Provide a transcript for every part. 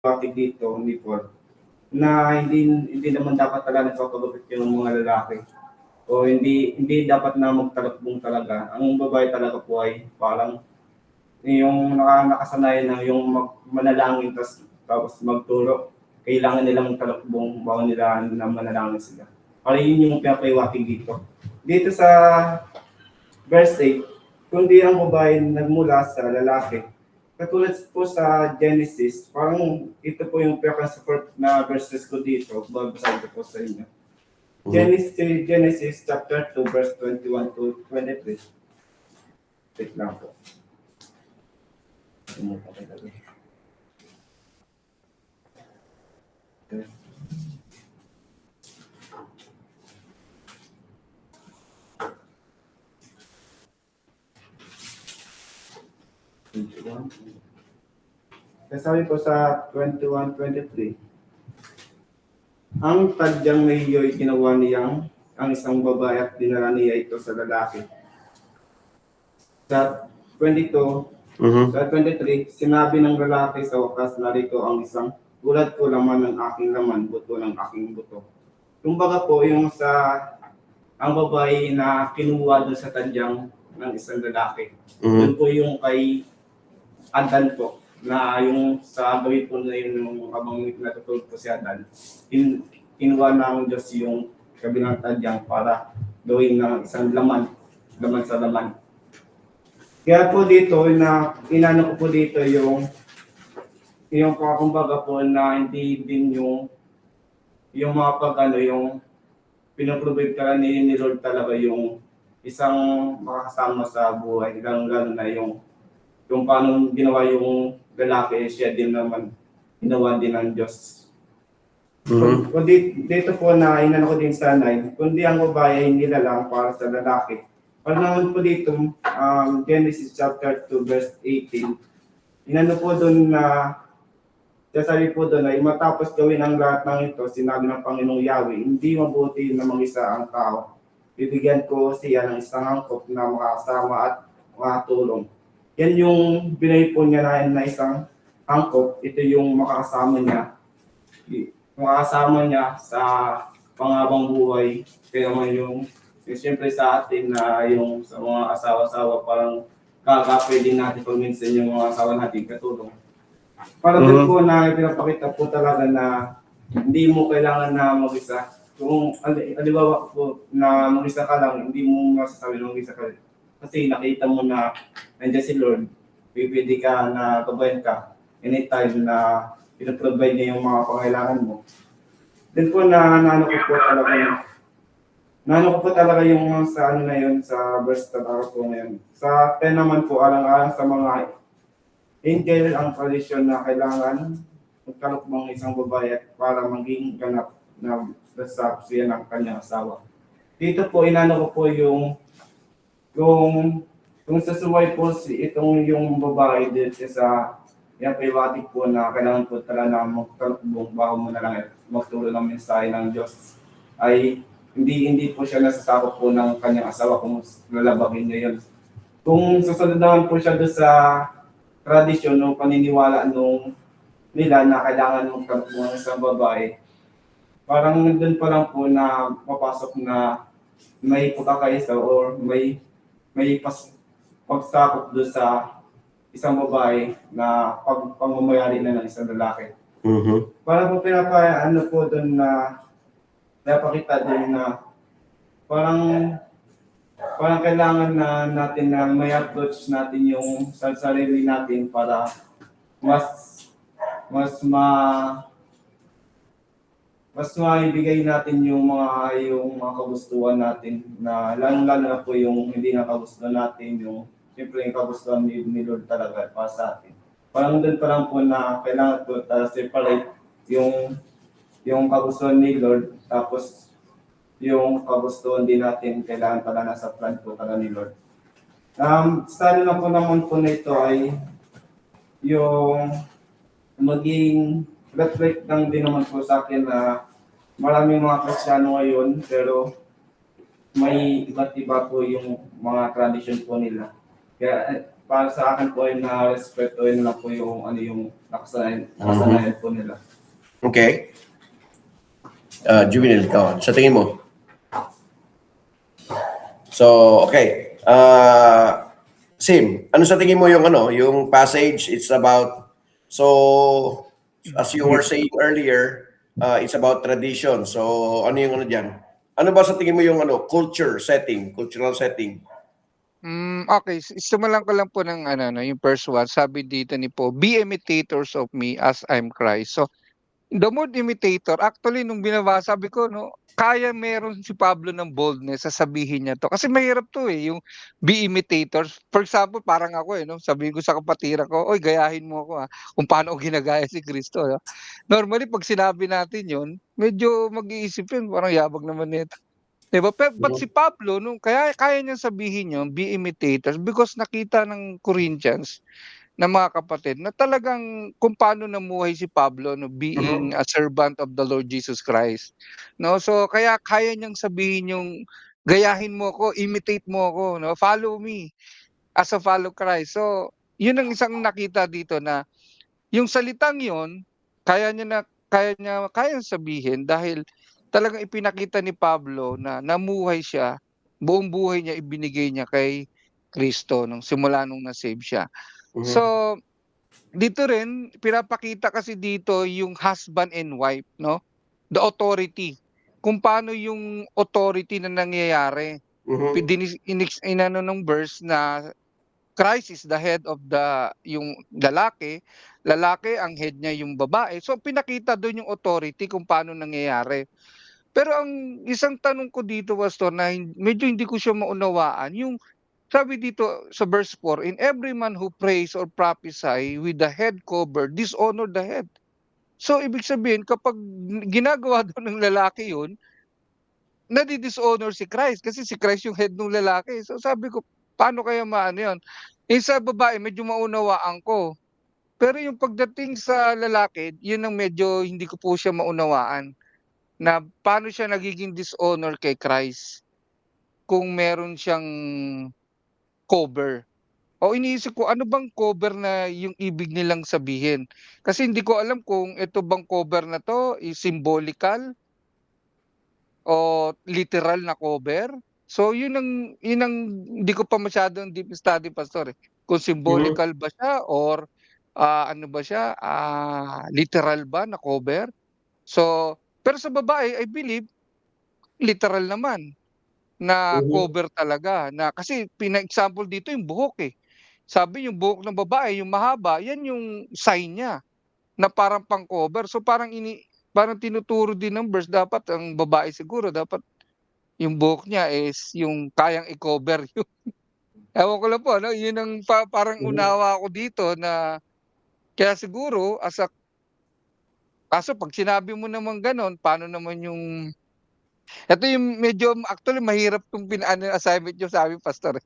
topic dito ni Paul na hindi naman dapat talaga nagpapagupit yung mga lalaki o hindi dapat na magtalakbong talaga. Ang babae talaga po ay parang yung nakasanayan na yung manalangin tapos magturo. Kailangan nilang talakbong bago nila na manalangin sila. Para yun yung pinapaiwating dito. Dito sa verse 8, kundi ang babae nagmula sa lalaki. Katulad po sa Genesis, parang ito po yung pinaka-support na verses ko dito. Babasahin ko po sa inyo. Genesis chapter 2, verse 21 to 23. Wait lang po. Sabi po sa 21-23, ang tadyang na iyo'y ginawa niyang ang isang babae at dinala niya ito sa lalaki. Sa 22, sa 23, sinabi ng lalaki sa wakas, narito ang isang tulad ko laman ng aking laman, buto ng aking buto. Kumbaga po yung ang babae na kinuha doon sa tadyang ng isang lalaki. Doon po yung kay Adan po, na yung sa gawin po na yun yung habang natutulog po si Adan, kinuha ng Diyos yung kabilang tadyang para gawin ng isang laman sa laman. Kaya po dito, inano ko po dito yung kumbaga po na hindi din yung mga yung pinaprovide ka ni Lord talaga yung isang makakasama sa buhay, lalo na yung paano ginawa yung lalaki, siya din naman ginawa din ng Diyos. Dito po na inano ko din sa 9, kundi ang babae hindi lang para sa lalaki. Para naman po dito, Genesis chapter 2 verse 18, inano po doon na sasabi po doon ay matapos gawin ang lahat ng ito, sinabi ng Panginoong Yahweh, hindi mabuti na mag-isa ang tao. Bibigyan ko siya ng isang angkop na makasama at makatulong. Yan yung binay po niya na isang angkop. Ito yung makakasama niya sa panghabang buhay. Kaya naman yung siyempre sa atin na yung sa mga asawa-asawa parang pwede natin pag minsan yung mga asawa natin katulong. Para din po na pinapakita po talaga na hindi mo kailangan na mag-isa. Kung alibawa po na mag-isa ka lang, hindi mo masasabi na mag-isa ka. Kasi nakita mo na nandiyan si Lord, pwede ka na gabayan ka anytime na pinaprovide niya yung mga pangailangan mo. Then po naano ko po talaga yung sa ano na yun, sa verse talaga po ngayon. Sa 10 naman po, alang-alang sa mga angel ang tradisyon na kailangan magkalukbang isang babae para maging ganap na sa siya ng kanyang asawa. Dito po, inano ko po yung sasuway po itong yung babae dito sa yung privatic po na kailangan po talaga na magtalukbong bago mo na lang magturo ng mensahe ng Diyos ay hindi po siya nasasakop po ng kanyang asawa kung lalabagin niya yun. Kung susunod naman po siya doon sa tradisyon o paniniwala nila na kailangan magtalukbong ng isang babae, parang doon pa lang po na mapasok na may pagkakaisa or may pagsakop doon sa isang babae na pagmamayari na ng isang lalaki. Para po ano po doon na napakita din na parang kailangan na natin na may approach natin yung sarili natin para mas maibigay natin yung mga kagustuhan natin na lalo na po yung hindi na kagustuhan natin, yung siyempre yung kagustuhan ni Lord talaga para sa atin. Parang doon pa lang po na kailangan po separate yung kagustuhan ni Lord, tapos yung kagustuhan din natin kailangan pala nasa plan po talaga ni Lord. Study na po naman po na ito ay yung maging reflect lang din naman po sa akin na maraming mga Kristiyano ngayon pero may iba't iba po yung mga tradition po nila. Kaya para sa akin po ay na-respetuhin na po yung ano yung nakasanayan po nila. Okay. Juvenile, ikaw. Sa tingin mo? So, okay. Sim, ano sa tingin mo yung passage? It's about, so, as you were saying earlier, it's about tradition. So, ano yung dyan? Ano ba sa tingin mo yung cultural setting? Okay, simulan ko lang po ng yung first one. Sabi dito ni po, "Be imitators of me as I'm Christ." So, the word imitator, actually nung binabasa sabi ko kaya meron si Pablo ng boldness sasabihin niya 'to. Kasi mahirap 'to, yung be imitators. For example, parang ako, sabihin ko sa kapatiran ko, "Uy, gayahin mo ako, kung paano ko ginagaya si Kristo." Normally 'pag sinabi natin 'yun, medyo mag-iisip 'yun, parang yabang naman nito. 'Di ba? But si Pablo kaya kaya niyang sabihin yun, be imitators because nakita ng Corinthians na mga kapatid na talagang kung paano namuhay si Pablo being a servant of the Lord Jesus Christ. So kaya kaya niyang sabihin yung gayahin mo ako, imitate mo ako, follow me as a follow Christ. So yun ang isang nakita dito na yung salitang yun kayang sabihin dahil talagang ipinakita ni Pablo na namuhay siya, buong buhay niya ibinigay niya kay Kristo simula nung na-save siya. So, dito rin pinapakita kasi dito yung husband and wife, the authority. Kung paano yung authority na nangyayari. Inano nung verse na Christ is the head of yung lalaki, lalaki ang head niya yung babae. So pinakita doon yung authority kung paano nangyayari. Pero ang isang tanong ko dito, pastor, na medyo hindi ko siya maunawaan, yung sabi dito sa verse 4, "In every man who prays or prophesy with the head covered, dishonor the head." So ibig sabihin kapag ginagawa daw ng lalaki yun, nadi-dishonor si Christ kasi si Christ yung head ng lalaki. So sabi ko, paano kaya maano yun? Sa babae medyo maunawaan ko. Pero yung pagdating sa lalaki, yun ang medyo hindi ko po siya maunawaan. Na paano siya nagiging dishonor kay Christ kung meron siyang cover. O iniisip ko ano bang cover na yung ibig nilang sabihin. Kasi hindi ko alam kung ito bang cover na 'to is symbolical o literal na cover. So yun ang hindi ko pa masyadong deep study, pastor, kung symbolical ba siya or ano ba siya, literal ba na cover. So pero sa babae I believe literal naman na cover talaga na kasi pina-example dito yung buhok, Sabi yung buhok ng babae yung mahaba, yan yung sign niya na parang pang-cover. So parang tinuturo din ng verse dapat ang babae siguro dapat yung buhok niya is yung kayang i-cover yung ewan ko lang po yun ang parang unawa ko dito na kaya siguro kaso 'pag sinabi mo naman gano'n, paano naman yung ito yung medyo actually mahirap 'tong assignment niyo sa'min, pastor,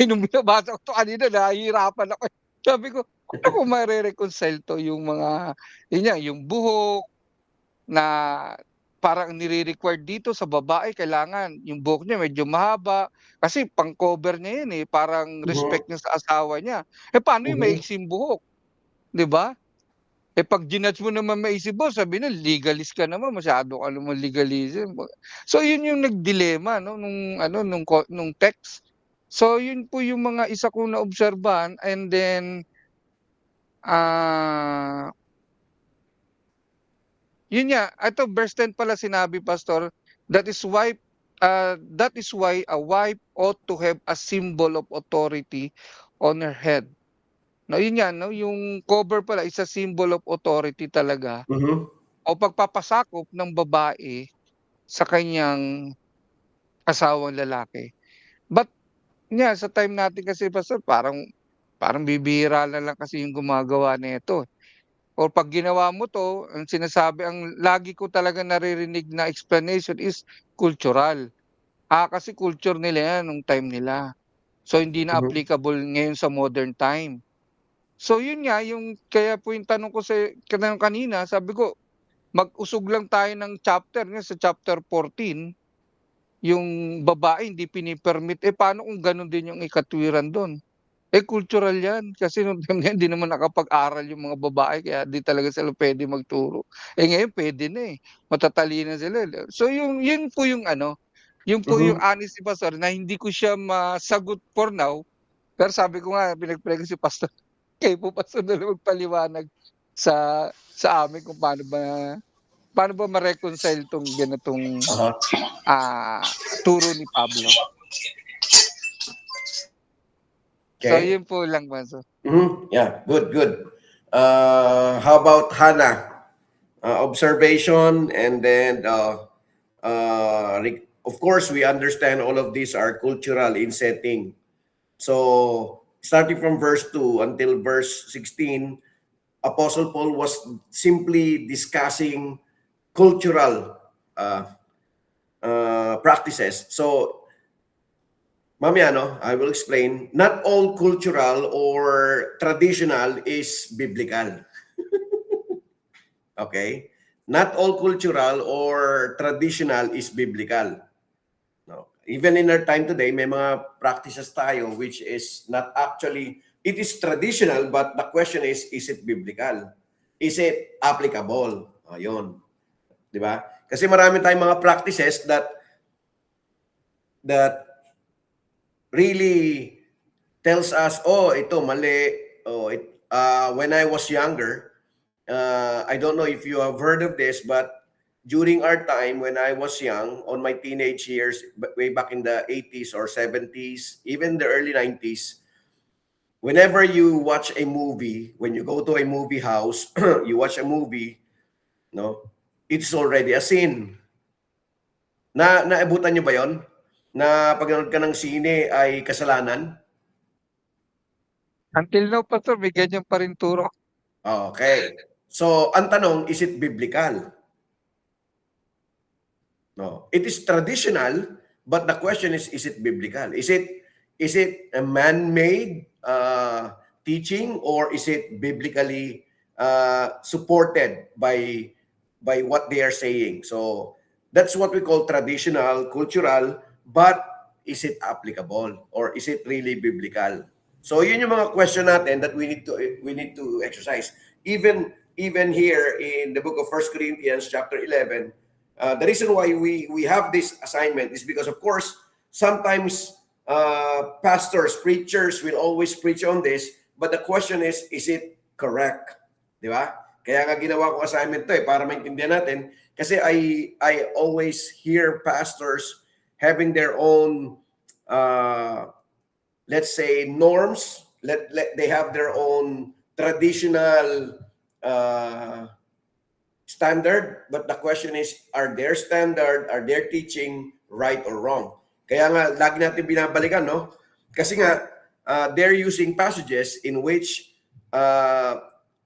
nung binabasa ko 'to kanina nahihirapan ako, Sabi ko, paano ko mare-reconcile 'to yung mga yun nga, yung buhok na parang nire-required dito sa babae kailangan yung buhok niya medyo mahaba, kasi pang-cover niya yun, parang respect niya sa asawa niya. Paano yung maiksing buhok, 'di ba? 'Pag jinudge mo naman maiksi buhok sabi nun legalist ka naman, masyado ka naman legalism. So yun yung nag-dilemma nung text. So yun po yung mga isa kong naobserbahan and then, yun nga, ito verse 10 pala sinabi, pastor, that is why a wife ought to have a symbol of authority on her head. Yun nga yung cover pala is a symbol of authority talaga o pagpapasakop ng babae sa kanyang asawang lalaki. But sa time natin kasi, pastor, parang bibihira na lang kasi yung gumagawa nito. Or 'pag ginawa mo 'to, ang lagi ko talagang naririnig na explanation is cultural. Kasi culture nila 'yan nung time nila. So hindi na applicable ngayon sa modern time. So yun nga, yung kaya po yung tanong ko kanina, sabi ko, mag-usog lang tayo ng chapter sa chapter 14, yung babae hindi pini-permit, paano kung gano'n din yung ikatwiran do'n? Cultural 'yan kasi nung time na 'yan 'di naman nakapag-aral yung mga babae kaya 'di talaga sila puwede magturo. Ngayon puwede na, matatalino sila, So yun po yung ano, yun po yung Mhm. honest ni pastor na hindi ko siya masagot for now, pero sabi ko nga pinag-pray ko si pastor, kayo po pastor na lang magpaliwanag sa amin kung paano ba ma-reconcile 'tong ganitong, Aha. ah, turo ni Pablo. So Okay. yun po lang pastor. Yeah, good, good. How about Hannah? Observation and then of course we understand all of these are cultural in setting. So starting from verse 2 until verse 16, Apostle Paul was simply discussing cultural practices. So mamaya, I will explain. Not all cultural or traditional is biblical. Okay? Not all cultural or traditional is biblical. No. Even in our time today, may mga practices tayo which is not actually, it is traditional, but the question is it biblical? Is it applicable? Ayun. Di ba? Kasi marami tayong mga practices that really tells us, oh, ito mali. Oh, when I was younger, I don't know if you have heard of this, but during our time when I was young, on my teenage years, way back in the 80s or 70s, even the early 90s, whenever you watch a movie, when you go to a movie house, you watch a movie, no, it's already a sin. Naabutan niyo ba 'yon? Na pag nanood ka ng sine ay kasalanan? Until now pastor may ganyan pa rin turo. Okay. So, ang tanong, is it biblical? No. It is traditional, but the question is it biblical? Is it a man-made teaching, or is it biblically supported by what they are saying? So, that's what we call traditional, cultural, but is it applicable or is it really biblical? So, yun yung mga question natin that we need to exercise. Even here in the book of 1 Corinthians chapter 11, the reason why we have this assignment is because, of course, sometimes pastors, preachers will always preach on this, but the question is it correct? Di ba? Kaya nga ginawa ko assignment to para maintindihan natin. Kasi I always hear pastors having their own, let's say, norms. They have their own traditional standard, but the question is, are their standard, are their teaching right or wrong? Kaya nga, lagi natin binabalikan, no? Kasi nga, they're using passages in which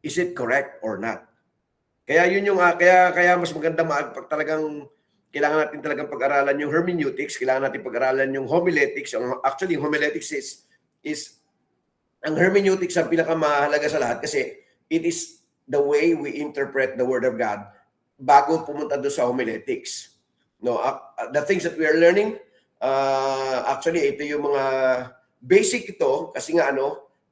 is it correct or not? Kaya yun yung, kaya mas maganda pag talagang kailangan natin talagang pag-aralan yung hermeneutics, kailangan natin pag-aralan yung homiletics. Actually, yung homiletics is ang hermeneutics ang pinakamahalaga sa lahat kasi it is the way we interpret the Word of God bago pumunta doon sa homiletics. No, the things that we are learning, actually, ito yung mga basic ito kasi nga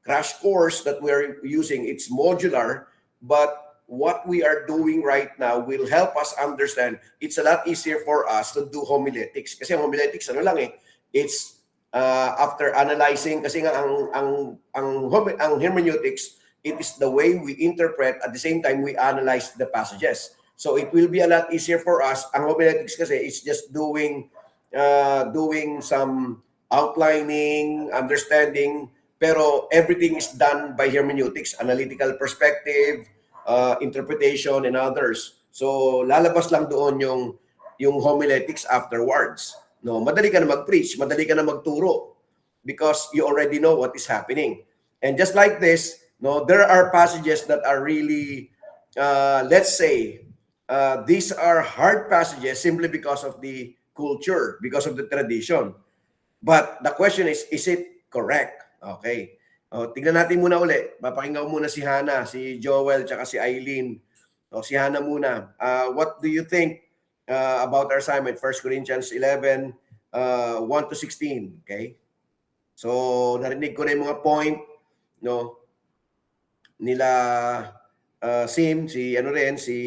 crash course that we are using, it's modular, but what we are doing right now will help us understand. It's a lot easier for us to do homiletics kasi homiletics it's after analyzing kasi nga ang hermeneutics, it is the way we interpret, at the same time we analyze the passages. So it will be a lot easier for us. Ang homiletics kasi is just doing some outlining, understanding, pero everything is done by hermeneutics, analytical perspective, interpretation, and others. So lalabas lang doon yung homiletics afterwards. No, madali ka na mag-preach, madali ka na magturo because you already know what is happening. And just like this, there are passages that are really, let's say, these are hard passages simply because of the culture, because of the tradition. But the question is it correct? Okay. Tingnan natin muna uli. Papakinggan muna si Hannah, si Joel, tsaka si Eileen. Si Hannah muna. What do you think about our assignment? 1 Corinthians 11, 1 to 16. Okay? So, narinig ko na yung mga point, no, nila Sim, si ano rin, si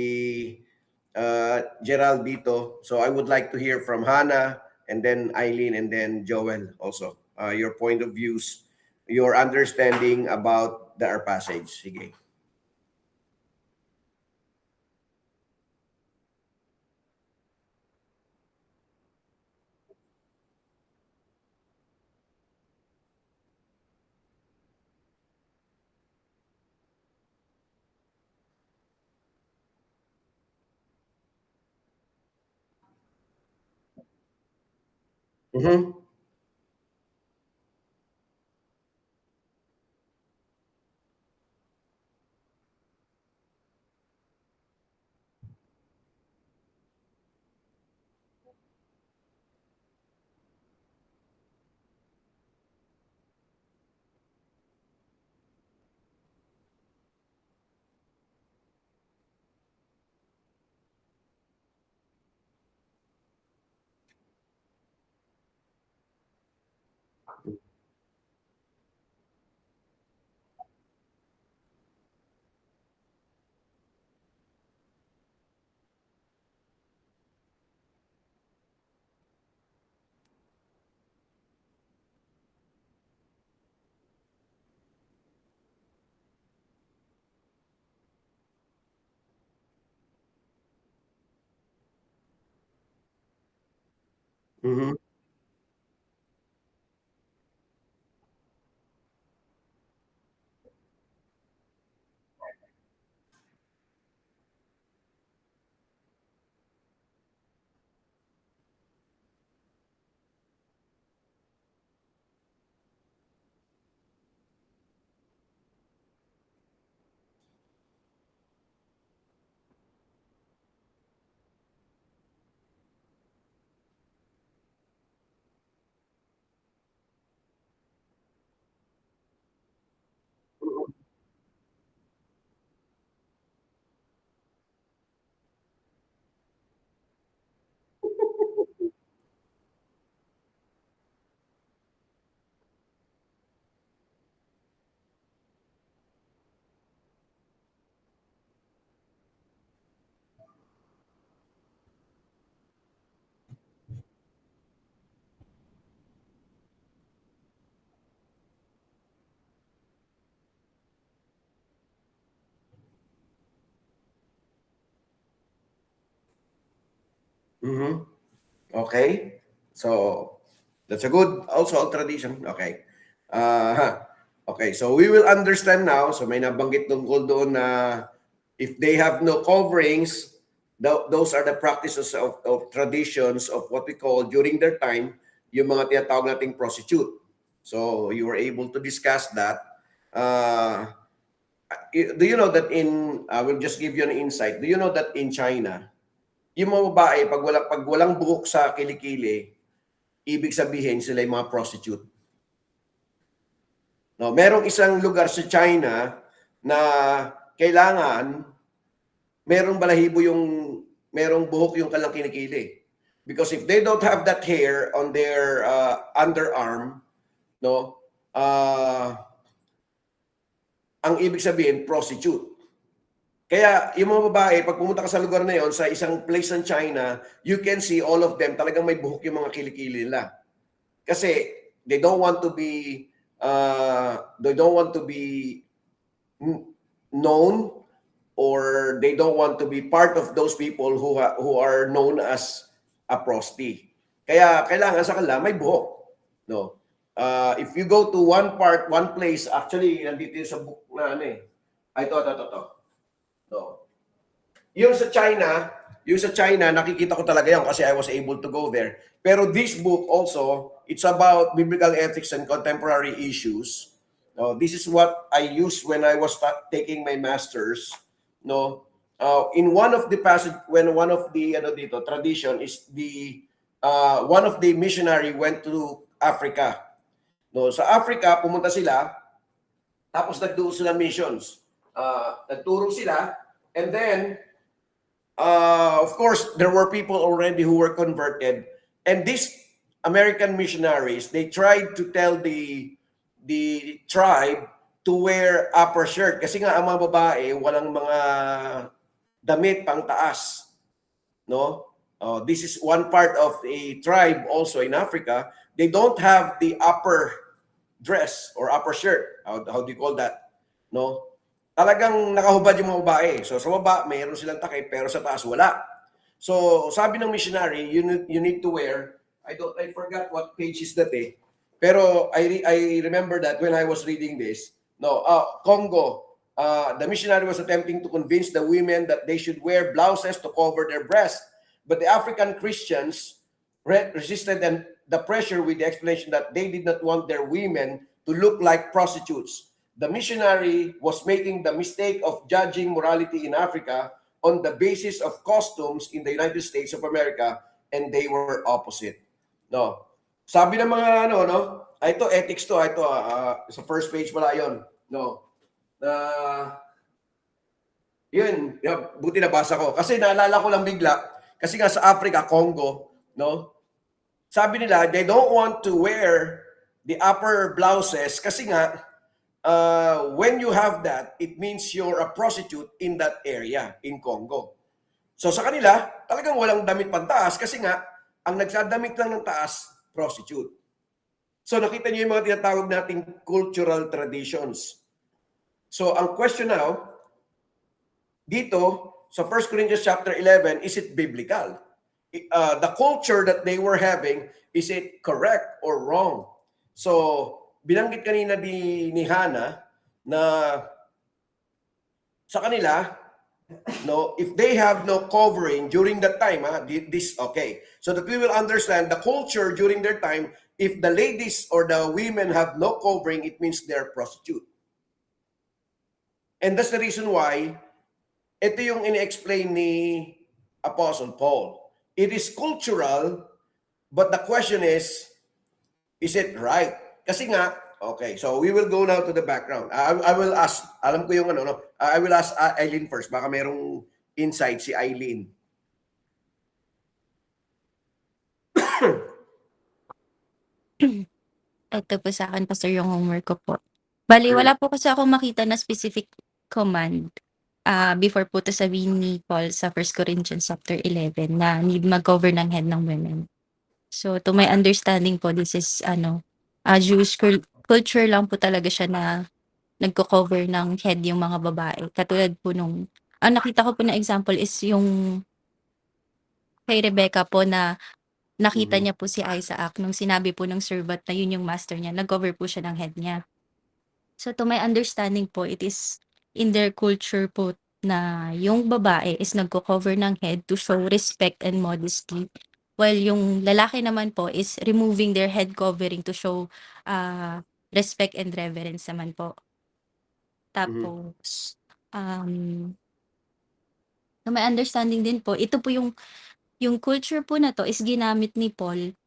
Gerald dito. So, I would like to hear from Hannah, and then Eileen, and then Joel also. Your point of views, your understanding about the our passage. Sige. Mhm. Mhm. Mhm. Okay. So, that's a good also tradition. Okay. Uh, okay. So, we will understand now. So, may nabanggit tungkol doon na if they have no coverings, those are the practices of traditions of what we call during their time, yung mga tinatawag nating prostitute. So, you were able to discuss that. Uh, do you know that I will just give you an insight. Do you know that in China, yung mga babae, pag walang buhok sa kilikili, ibig sabihin sila yung mga prostitute. No, merong isang lugar sa China na kailangan merong balahibo merong buhok yung kanilang kilikili. Because if they don't have that hair on their underarm, no, ang ibig sabihin prostitute. Kaya yung mga babae, pag pumunta ka sa lugar na yon, sa isang place ng China, you can see all of them, talagang may buhok yung mga kilikili nila. Kasi they don't want to be known, or they don't want to be part of those people who are known as a prosti. Kaya kailangan sa kanila may buhok, no? If you go to one place, actually nandito yung sa book na ano eh. Ay, ito. No. Yung sa China, nakikita ko talaga yan kasi I was able to go there. Pero this book also, it's about biblical ethics and contemporary issues. No, this is what I used when I was taking my masters. No, in one of the passage, when one of the tradition is one of the missionary went to Africa. No, sa Africa pumunta sila, tapos nagturo sila missions. Nagturo sila, and then of course, there were people already who were converted, and this American missionaries, they tried to tell the tribe to wear upper shirt kasi nga ang mga babae walang mga damit pang taas, no? This is one part of a tribe also in Africa. They don't have the upper dress or upper shirt. How do you call that? No? Talagang nakahubad yung mga babae. So sa baba, mayroon silang takip pero sa taas wala. So sabi ng missionary, you need to wear, I forgot what page is that eh. Pero I remember that when I was reading this, Congo, the missionary was attempting to convince the women that they should wear blouses to cover their breasts. But the African Christians resisted the pressure with the explanation that they did not want their women to look like prostitutes. The missionary was making the mistake of judging morality in Africa on the basis of costumes in the United States of America, and they were opposite. No. Sabi ng mga ito ethics to, sa first page pala 'yon. No. Yun, buti nabasa ko kasi naalala ko lang bigla kasi nga sa Africa, Congo, no? Sabi nila they don't want to wear the upper blouses kasi nga when you have that, it means you're a prostitute in that area in Congo. So sa kanila, talagang walang damit pantaas kasi nga ang nagsadamit lang ng taas, prostitute. So nakita niyo yung mga tinatawag nating cultural traditions. So ang question now, dito sa 1 Corinthians chapter 11, is it biblical? The culture that they were having, is it correct or wrong? So binanggit kanina ni Hannah na sa kanila, if they have no covering during that time, this okay. So that we will understand the culture during their time, if the ladies or the women have no covering, it means they're prostitute. And that's the reason why ito yung ini-explain ni Apostle Paul. It is cultural, but the question is it right? Kasi nga, okay, so we will go now to the background. I will ask, alam ko yung I will ask Eileen first. Baka merong insight si Eileen. Ito po sa akin, Pastor, yung homework ko po. Bali, wala po kasi ako makita na specific command before po to sabihin ni Paul sa 1 Corinthians chapter 11 na need mag-cover ng head ng women. So, to my understanding po, this is Jewish culture lang po talaga siya na nagko-cover ng head yung mga babae. Katulad po nung, nakita ko po na example is yung kay Rebecca po na nakita niya po si Isaac nung sinabi po ng servant na yun yung master niya, nag-cover po siya ng head niya. So to my understanding po, it is in their culture po na yung babae is nagko-cover ng head to show respect and modesty, while yung lalaki naman po is removing their head covering to show respect and reverence naman po. Tapos, to my understanding din po, ito po yung culture po na to is ginamit ni Paul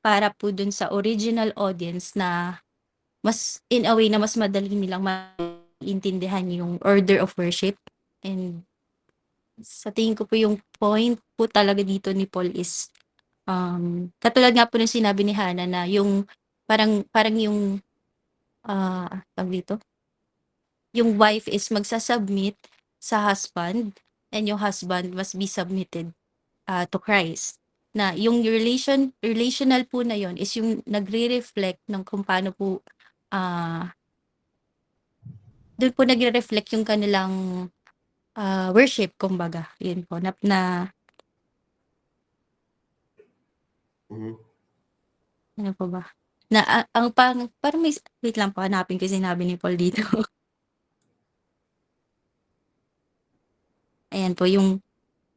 para po dun sa original audience na mas in a way na mas madali nilang maintindihan yung order of worship. And sa tingin ko po yung point po talaga dito ni Paul is katulad nga po ng sinabi ni Hannah na yung parang yung tawag dito, yung wife is magsasubmit sa husband and yung husband must be submitted to Christ. Na yung relational po na yon is yung nagre-reflect ng kung paano po doon po nagre-reflect yung kanilang worship, kumbaga. Yun po, ano po ba? Na parang may, wait lang po, hanapin ko sinabi ni Paul dito. Ayan po, yung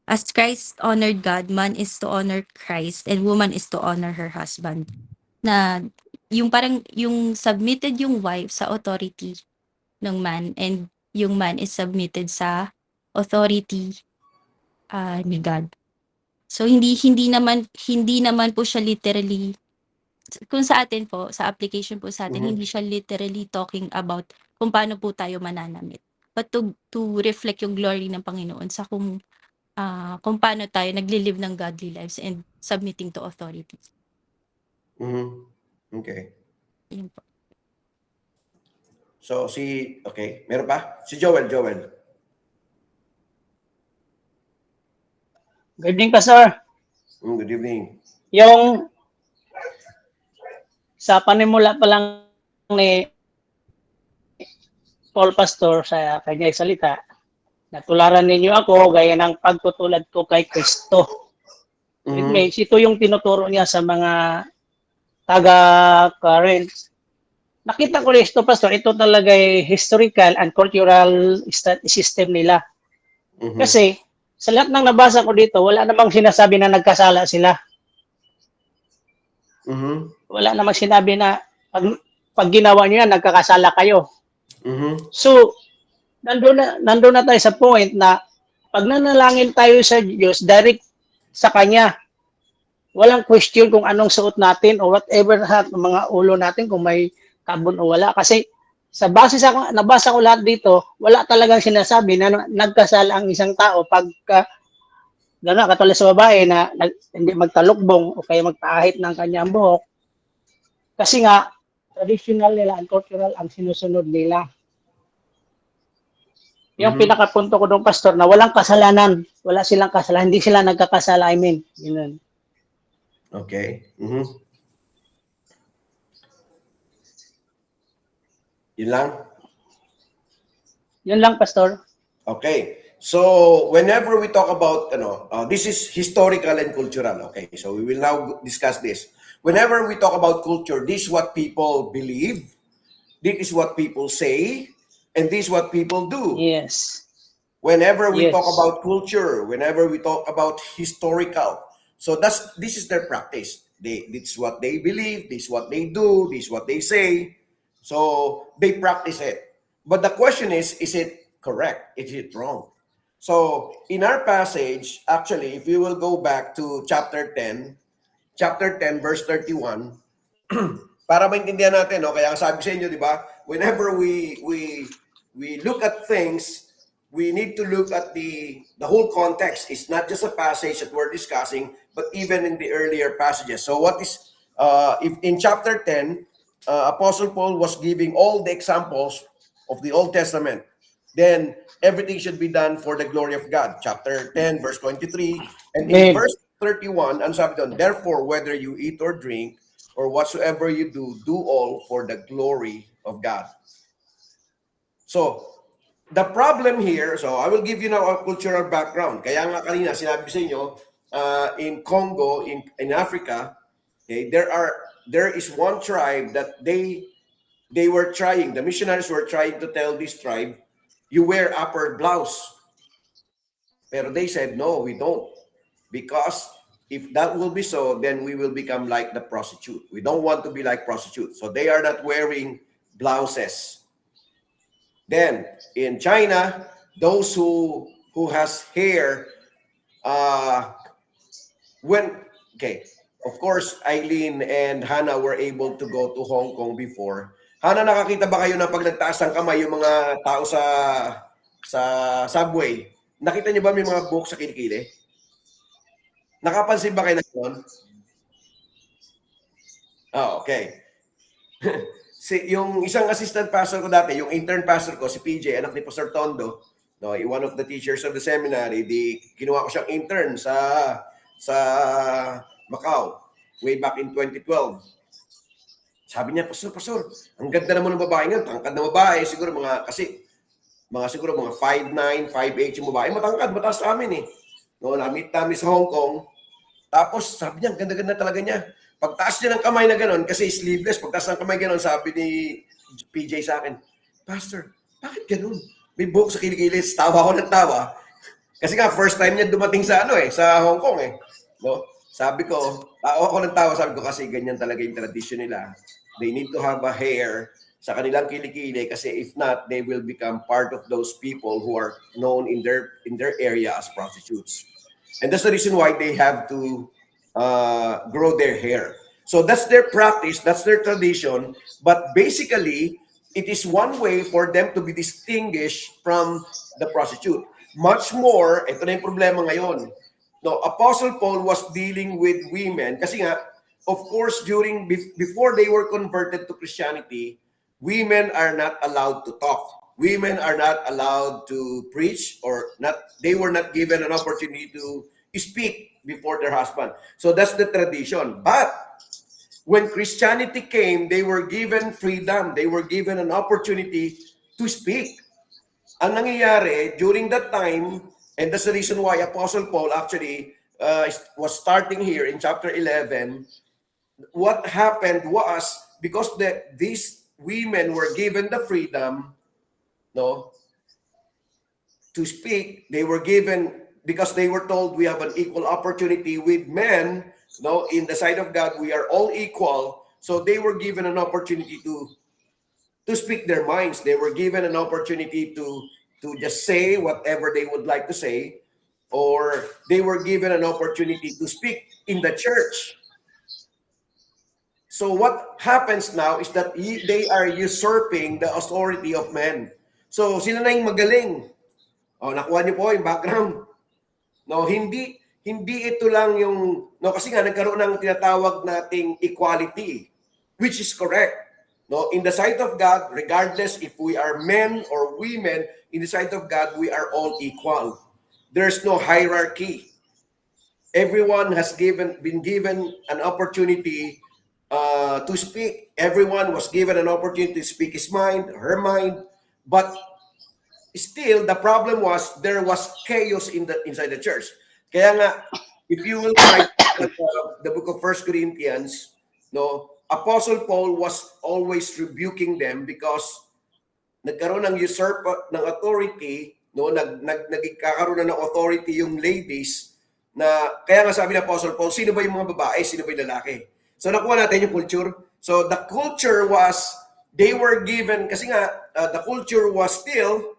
as Christ honored God, man is to honor Christ and woman is to honor her husband. Na yung parang yung submitted yung wife sa authority ng man and yung man is submitted sa authority ni God. So hindi naman po siya literally, kung sa atin po, sa application po sa atin, hindi siya literally talking about kung paano po tayo mananamit, but to reflect yung glory ng Panginoon sa kung paano tayo nagli-live ng godly lives and submitting to authority. Okay. Yun po. So, okay. Meron pa? Si Joel. Good evening, Pastor. Good evening. Yung sa panimula pa lang ni Paul Pastor sa kanyang salita, natularan ninyo ako gaya ng pagtutulad ko kay Kristo. It means, ito yung tinuturo niya sa mga taga-current. Nakita ko ito, Pastor, ito talaga ay historical and cultural system nila. Kasi, sa lahat ng nabasa ko dito, wala namang sinasabi na nagkasala sila. Wala namang sinabi na pag ginawa niyo yan, nagkakasala kayo. So, nandun na tayo sa point na pag nanalangin tayo sa Diyos, direct sa Kanya. Walang question kung anong suot natin o whatever mga ulo natin, kung may carbon o wala. Kasi sa base sa nabasa ko lahat dito, wala talagang sinasabi na nagkasala ang isang tao pagka gano'n, katulad sa babae na hindi magtalukbong o kaya magpaahit ng kanyang buhok. Kasi nga, traditional nila and cultural ang sinusunod nila. Yung pinakapunto ko doon, Pastor, na walang kasalanan. Wala silang kasalanan. Hindi sila nagkakasala, I mean. Yun. Okay. Yun lang? Yun lang, Pastor. Okay. So, whenever we talk about, this is historical and cultural. Okay. So, we will now discuss this. Whenever we talk about culture, this is what people believe, this is what people say, and this is what people do. Yes. Whenever we Yes. talk about culture, whenever we talk about historical, so this is their practice. This is what they believe, this is what they do, this is what they say. So they practice it. But the question is it correct? Is it wrong? So in our passage, actually, if you will go back to chapter 10, verse 31, para maintindihan natin, no? Kaya sabi sa inyo, di ba? Whenever we look at things, we need to look at the whole context. It's not just a passage that we're discussing, but even in the earlier passages. So what is, if in chapter 10, Apostle Paul was giving all the examples of the Old Testament, then everything should be done for the glory of God. Chapter 10, verse 23, and in verse 31, ang sabi doon, therefore, whether you eat or drink, or whatsoever you do, do all for the glory of God. So, the problem here, so I will give you now a cultural background. Kaya nga kanina, sinabi sa inyo, in Congo, in Africa, okay, there is one tribe that they were trying, the missionaries were trying to tell this tribe, you wear upper blouse. Pero they said, no, we don't. Because if that will be so, then we will become like the prostitute. We don't want to be like prostitutes. So they are not wearing blouses. Then in China, those who has hair, of course, Eileen and Hannah were able to go to Hong Kong before. Hannah, nakakita ba kayo na pag nagtaas ng kamay yung mga tao sa subway? Nakita niyo ba may mga buhok sa kilikili? Nakapansin ba kayo na yun? Okay. Yung isang assistant pastor ko dati, yung intern pastor ko, si PJ, anak ni Pastor Tondo, no, one of the teachers of the seminary, kinuha ko siyang intern sa Macau way back in 2012. Sabi niya, Pastor, ang ganda naman ng babae nga, tangkad na babae, siguro mga 5'9", 5'8" yung babae, matangkad, mataas sa amin eh. No, na-meet namin sa Hong Kong. Tapos sabi niya, ganda-ganda talaga niya. Pagtaas niya ng kamay na gano'n, kasi sleeveless, pagtaas ng kamay gano'n, sabi ni PJ sa akin, Pastor, bakit gano'n? May buhok sa kilikili. Tawa ko ng tawa. Kasi nga, first time niya dumating sa sa Hong Kong eh. No? Sabi ko, tawa ko ng tawa, sabi ko kasi ganyan talaga yung tradition nila. They need to have a hair sa kanilang kilikili kasi if not, they will become part of those people who are known in their area as prostitutes. And that's the reason why they have to grow their hair. So that's their practice, that's their tradition. But basically, it is one way for them to be distinguished from the prostitute. Much more, ito na yung problema ngayon. No, Apostle Paul was dealing with women kasi nga, of course, before they were converted to Christianity, women are not allowed to talk. Women are not allowed to preach, or they were not given an opportunity to speak before their husband. So that's the tradition. But when Christianity came, they were given freedom. They were given an opportunity to speak. Ang nangyayari during that time, and that's the reason why Apostle Paul actually was starting here in chapter 11, what happened was, because these women were given the freedom, to speak, they were given, because they were told we have an equal opportunity with men, in the sight of God, we are all equal. So they were given an opportunity to speak their minds. They were given an opportunity to just say whatever they would like to say, or they were given an opportunity to speak in the church. So what happens now is that they are usurping the authority of men. So sila na yung magaling. Nakuha niyo po yung background. Hindi ito lang yung, kasi nga nagkaroon ng tinatawag nating equality, which is correct. In the sight of God, regardless if we are men or women, in the sight of God, we are all equal. There's no hierarchy. Everyone has been given an opportunity to speak. Everyone was given an opportunity to speak his mind, her mind, but still the problem was there was chaos inside the church. Kaya nga, if you will write the book of 1 Corinthians, Apostle Paul was always rebuking them because nagkaroon ng usurp ng authority, nagkakaroon na ng authority yung ladies, na kaya nga sabi ng Apostle Paul, sino ba yung mga babae, sino ba yung lalaki? So nakuha natin yung culture. So the culture was, they were given, kasi nga, the culture was still,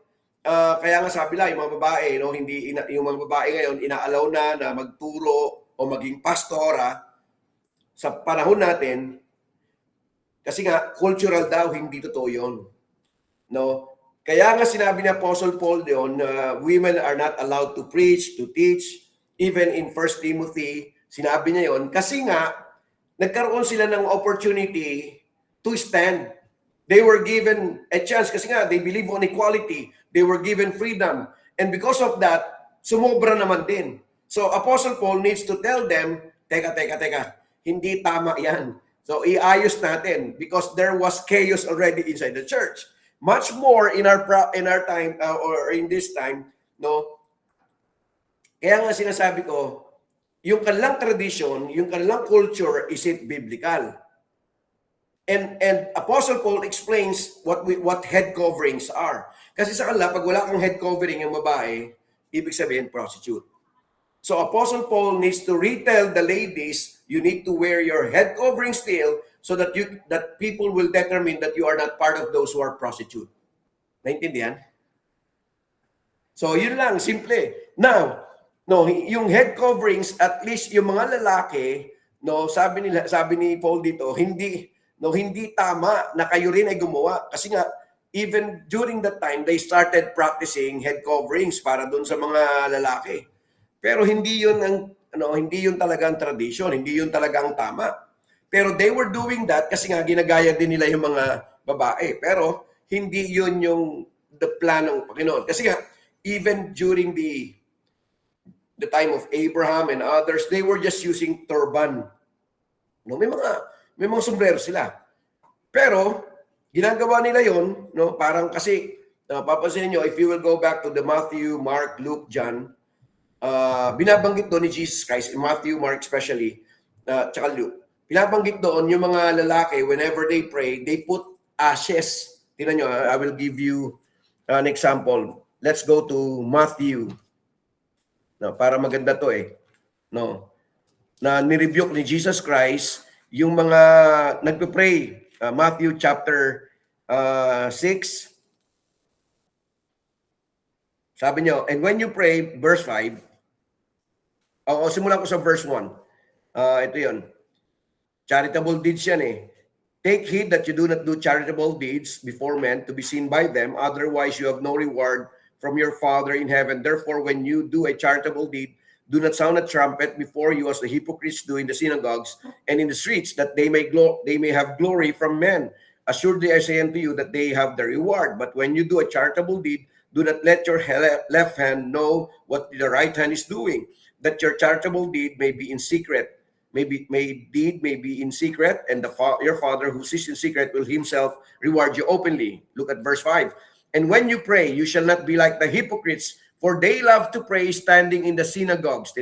kaya nga sabi lang, yung mga babae, yung mga babae ngayon, inaalaw na magturo o maging pastora sa panahon natin, kasi nga, cultural daw, hindi totoo yun. Kaya nga sinabi ni Apostle Paul doon, women are not allowed to preach, to teach, even in 1 Timothy, sinabi niya yon kasi nga, nagkaroon sila ng opportunity to stand. They were given a chance kasi nga, they believe on equality. They were given freedom. And because of that, sumobra naman din. So Apostle Paul needs to tell them, teka, hindi tama yan. So iayos natin because there was chaos already inside the church. Much more in our time or in this time, Kaya nga sinasabi ko, yung kanilang tradition, yung kanilang culture, is it biblical? And Apostle Paul explains what head coverings are. Kasi sa kanila, pag wala kang head covering yung babae, ibig sabihin prostitute. So Apostle Paul needs to retell the ladies, you need to wear your head covering still so that people will determine that you are not part of those who are prostitute. Naintindihan? So yun lang, simple. Now, yung head coverings, at least yung mga lalaki, sabi ni Paul dito, hindi tama na kayo rin ay gumawa. Kasi nga, even during that time, they started practicing head coverings para doon sa mga lalaki. Pero hindi yun talaga ang tradition, hindi yun talaga ang tama. Pero they were doing that kasi nga ginagaya din nila yung mga babae. Pero hindi yun yung the plan ng Panginoon. Kasi nga, even during the time of Abraham and others, they were just using turban. May mga sombrero sila. Pero ginagawa nila yon, parang kasi papansin niyo, if you will go back to the Matthew, Mark, Luke, John, binabanggit doon ni Jesus Christ, in Matthew, Mark especially, tsaka Luke, binabanggit doon yung mga lalaki, whenever they pray, they put ashes. Tingnan nyo, I will give you an example. Let's go to Matthew. Para maganda to na nirebuke ni Jesus Christ yung mga nagpe-pray. Matthew chapter 6. Sabi niyo, and when you pray, verse 5, simulan ko sa verse 1. Ito yun. Charitable deeds yan Take heed that you do not do charitable deeds before men to be seen by them, otherwise you have no reward from your Father in heaven. Therefore, when you do a charitable deed, Do not sound a trumpet before you as the hypocrites do in the synagogues and in the streets, that they may have glory from men. Assuredly I say unto you that they have the reward. But when you do a charitable deed, do not let your left hand know what the right hand is doing, that your charitable deed may be in secret. May be in secret, and your Father who sees in secret will himself reward you openly. Look at verse 5. And when you pray, you shall not be like the hypocrites, for they love to pray standing in the synagogues.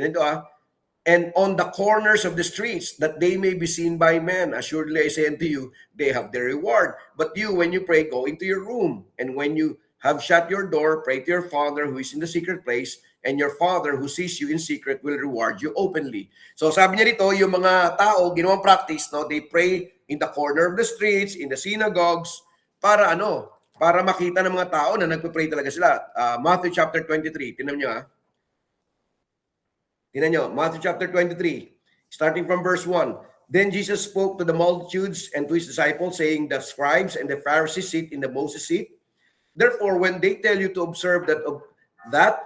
And on the corners of the streets, that they may be seen by men. Assuredly I say unto you, they have their reward. But you, when you pray, go into your room, and when you have shut your door, pray to your Father who is in the secret place, and your Father who sees you in secret will reward you openly. So sabi niya dito, yung mga tao, ginawang practice, no, they pray in the corner of the streets, in the synagogues, para para makita ng mga tao na nagpe-pray talaga sila. Matthew chapter 23, tinan nyo Tinan nyo, Matthew chapter 23, starting from verse 1. Then Jesus spoke to the multitudes and to his disciples, saying, the scribes and the Pharisees sit in the Moses seat. Therefore, when they tell you to observe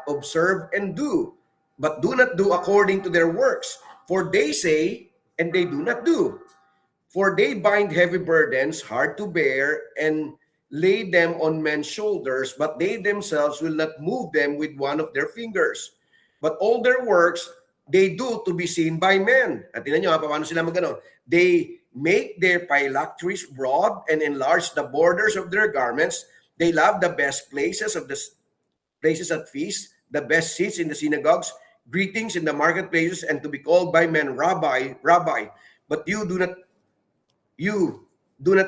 observe and do, but do not do according to their works. For they say, and they do not do. For they bind heavy burdens, hard to bear, and lay them on men's shoulders, but they themselves will not move them with one of their fingers. But all their works they do to be seen by men. At tingnan nyo, paano sila magano? They make their phylacteries broad and enlarge the borders of their garments. They love the best places at feasts, the best seats in the synagogues, greetings in the marketplaces, and to be called by men, Rabbi, Rabbi. But you do not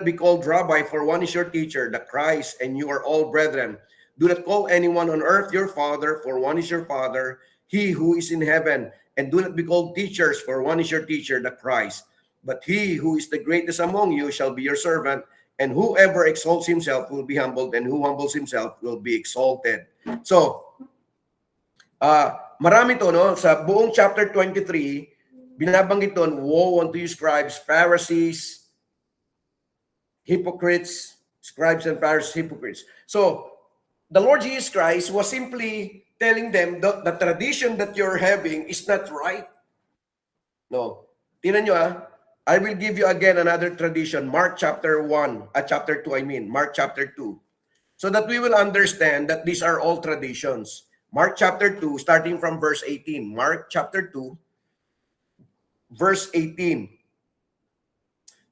be called Rabbi, for one is your teacher, the Christ, and you are all brethren. Do not call anyone on earth your father, for one is your Father, he who is in heaven. And do not be called teachers, for one is your teacher, the Christ. But he who is the greatest among you shall be your servant. And whoever exalts himself will be humbled, and who humbles himself will be exalted. So, marami to, no? Sa buong chapter 23, binabanggit doon, woe unto you scribes, Pharisees, hypocrites, scribes and Pharisees, hypocrites. So, the Lord Jesus Christ was simply telling them that the tradition that you're having is not right. No. Tingnan nyo I will give you again another tradition, Mark chapter 2, Mark chapter 2, so that we will understand that these are all traditions. Mark chapter 2, starting from verse 18. Mark chapter 2, verse 18.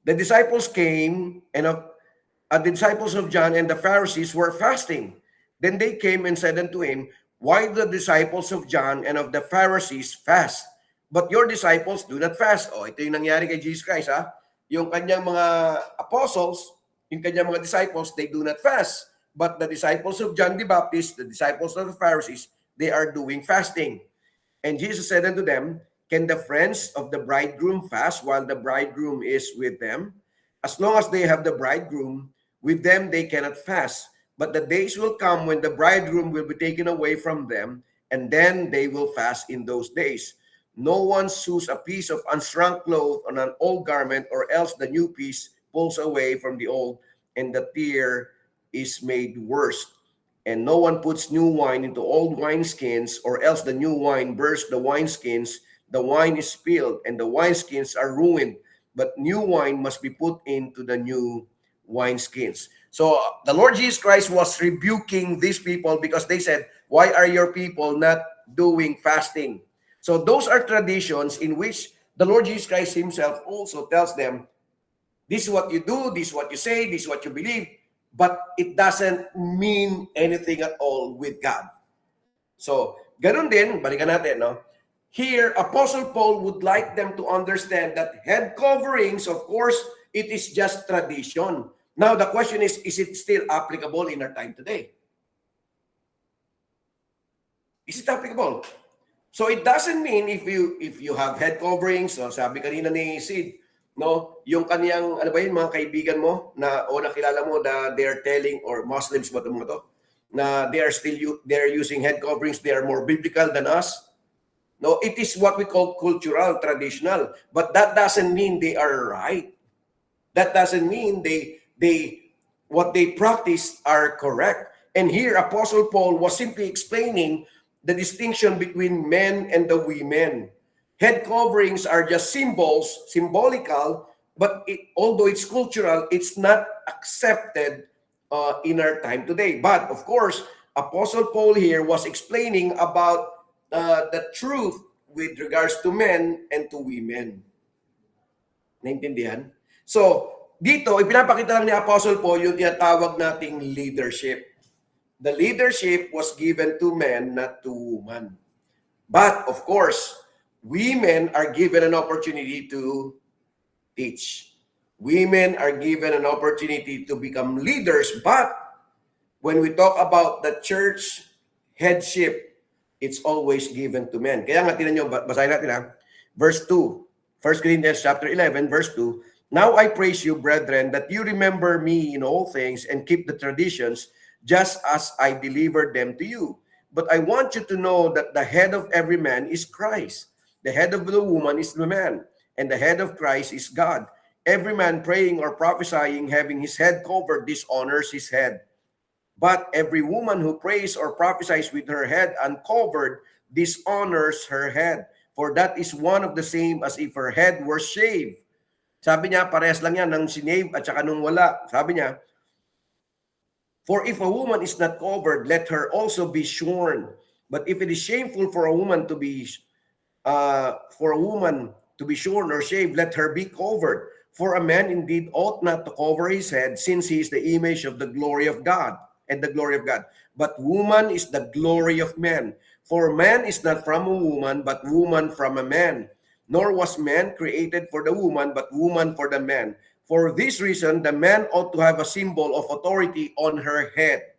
The disciples came, and the disciples of John and the Pharisees were fasting. Then they came and said unto him, why do the disciples of John and of the Pharisees fast, but your disciples do not fast? Ito yung nangyari kay Jesus Christ, Yung kanyang mga apostles, yung kanyang mga disciples, they do not fast. But the disciples of John the Baptist, the disciples of the Pharisees, they are doing fasting. And Jesus said unto them, can the friends of the bridegroom fast while the bridegroom is with them? As long as they have the bridegroom with them, they cannot fast. But the days will come when the bridegroom will be taken away from them, and then they will fast in those days. No one sews a piece of unshrunk cloth on an old garment, or else the new piece pulls away from the old, and the tear is made worse. And no one puts new wine into old wineskins, or else the new wine bursts the wineskins, the wine is spilled, and the wineskins are ruined. But new wine must be put into the new wineskins. So the Lord Jesus Christ was rebuking these people because they said, why are your people not doing fasting? So those are traditions in which the Lord Jesus Christ himself also tells them, this is what you do, this is what you say, this is what you believe, but it doesn't mean anything at all with God. So, ganun din, balikan natin, no? Here, Apostle Paul would like them to understand that head coverings, of course, it is just tradition. Now, the question is it still applicable in our time today? Is it applicable? So it doesn't mean if you have head coverings, so sabi kanina ni Sid, no, yung kaniyang mga kaibigan mo na o nakilala mo na they're telling, or Muslims ba ito mga to, na they're using head coverings, they are more biblical than us. No, it is what we call cultural, traditional, but that doesn't mean they are right. That doesn't mean what they practice are correct. And here Apostle Paul was simply explaining the distinction between men and the women. Head coverings are just symbols, symbolical, but although it's cultural, it's not accepted in our time today. But of course, Apostle Paul here was explaining about the truth with regards to men and to women. Naintindihan? So, dito, ipinapakita lang ni Apostle Paul yung tinatawag nating leadership. The leadership was given to men, not to women. But, of course, women are given an opportunity to teach. Women are given an opportunity to become leaders. But, when we talk about the church headship, it's always given to men. Kaya nga, tinan nyo, basahin natin ha. Verse 2, 1 Corinthians chapter 11, verse 2, Now I praise you, brethren, that you remember me in all things and keep the traditions just as I delivered them to you. But I want you to know that the head of every man is Christ. The head of the woman is the man, and the head of Christ is God. Every man praying or prophesying, having his head covered, dishonors his head. But every woman who prays or prophesies with her head uncovered dishonors her head. For that is one of the same as if her head were shaved. Sabi niya, parehas lang yan ng sinave at saka nung wala. Sabi niya, for if a woman is not covered, let her also be shorn. But if it is shameful for a woman to be shorn or shaved, let her be covered. For a man indeed ought not to cover his head, since he is the image of the glory of God and the glory of God. But woman is the glory of man. For man is not from a woman, but woman from a man. Nor was man created for the woman, but woman for the man. For this reason, the man ought to have a symbol of authority on her head.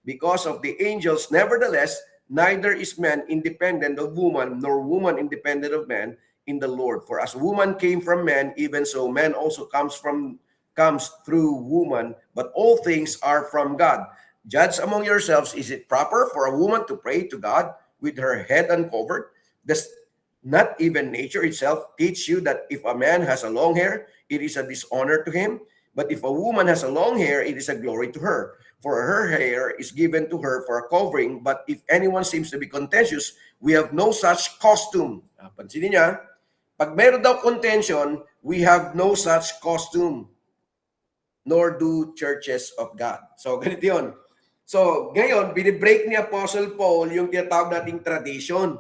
Because of the angels, nevertheless, neither is man independent of woman, nor woman independent of man in the Lord. For as woman came from man, even so man also comes through woman, but all things are from God. Judge among yourselves, is it proper for a woman to pray to God with her head uncovered? Does not even nature itself teach you that if a man has a long hair, it is a dishonor to him? But if a woman has a long hair, it is a glory to her. For her hair is given to her for a covering. But if anyone seems to be contentious, we have no such costume. Pansinin niya, pag meron daw contention, we have no such costume, nor do churches of God. So, ganito yun. So, ngayon, binibreak ni Apostle Paul yung tinatawag nating tradition.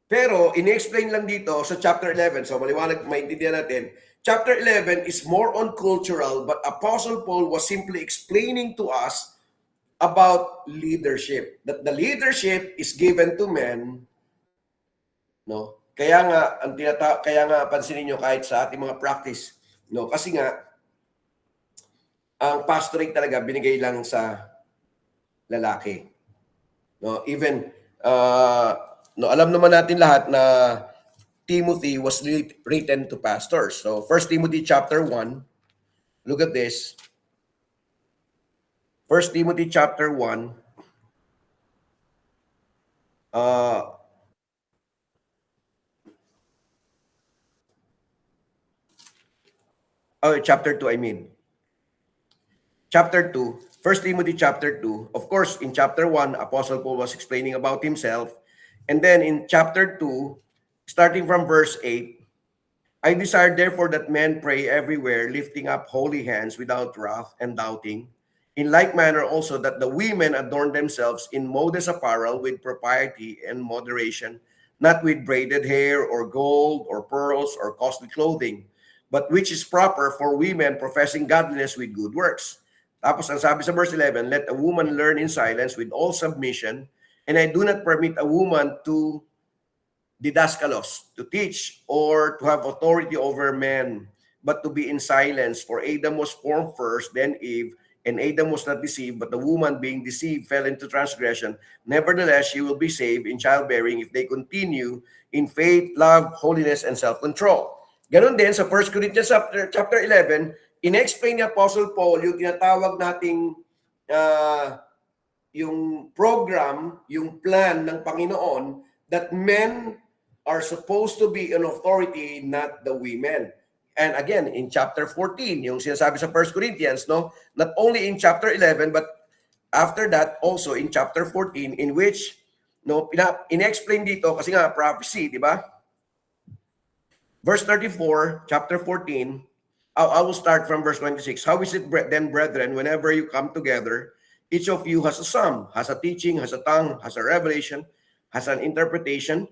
Pero, ini-explain lang dito sa chapter 11. So, maliwanag, maintindihan natin. Chapter 11 is more on cultural, but Apostle Paul was simply explaining to us about leadership. That the leadership is given to men. No? Kaya nga pansinin nyo kahit sa ating mga practice. No? Kasi nga, ang pastoring talaga binigay lang sa lalaki. No, even alam naman natin lahat na Timothy was written to pastors. So 1 Timothy chapter 1, look at this. 1 Timothy chapter 1 chapter 2 I mean. Chapter 2, 1 Timothy chapter 2, of course, in chapter 1, Apostle Paul was explaining about himself. And then in chapter 2, starting from verse 8, I desire therefore that men pray everywhere, lifting up holy hands without wrath and doubting. In like manner also that the women adorn themselves in modest apparel with propriety and moderation, not with braided hair or gold or pearls or costly clothing, but which is proper for women professing godliness with good works. Tapos ang sabi sa verse 11, let a woman learn in silence with all submission, and I do not permit a woman to didaskalos, to teach, or to have authority over men, but to be in silence. For Adam was formed first, then Eve, and Adam was not deceived, but the woman being deceived fell into transgression. Nevertheless, she will be saved in childbearing if they continue in faith, love, holiness, and self-control. Ganon din sa 1 Corinthians chapter 11, in-explain ni Apostle Paul yung tinatawag nating yung program, yung plan ng Panginoon that men are supposed to be an authority, not the women. And again, in chapter 14, yung sinasabi sa 1 Corinthians, no, not only in chapter 11, but after that, also in chapter 14, in which, no, in-explain dito, kasi nga, prophecy, di ba? Verse 34, chapter 14, I will start from verse 26. How is it then, brethren, whenever you come together, each of you has a psalm, has a teaching, has a tongue, has a revelation, has an interpretation.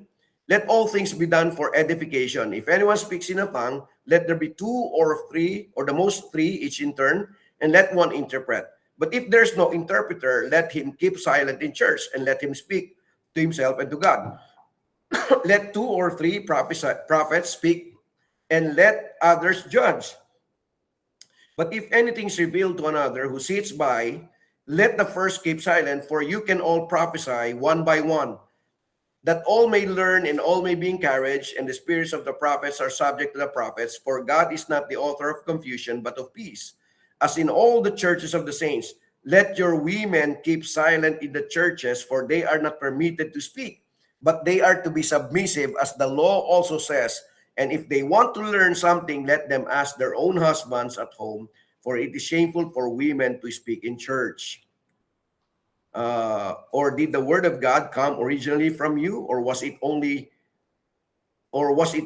Let all things be done for edification. If anyone speaks in a tongue, let there be 2 or 3, or the most 3, each in turn, and let one interpret. But if there's no interpreter, let him keep silent in church, and let him speak to himself and to God. Let 2 or 3 prophets speak, and let others judge. But if anything is revealed to another who sits by, let the first keep silent, for you can all prophesy one by one, that all may learn and all may be encouraged, and the spirits of the prophets are subject to the prophets, for God is not the author of confusion, but of peace. As in all the churches of the saints, let your women keep silent in the churches, for they are not permitted to speak, but they are to be submissive, as the law also says. And if they want to learn something, let them ask their own husbands at home, for it is shameful for women to speak in church. Or did the word of God come originally from you, or was it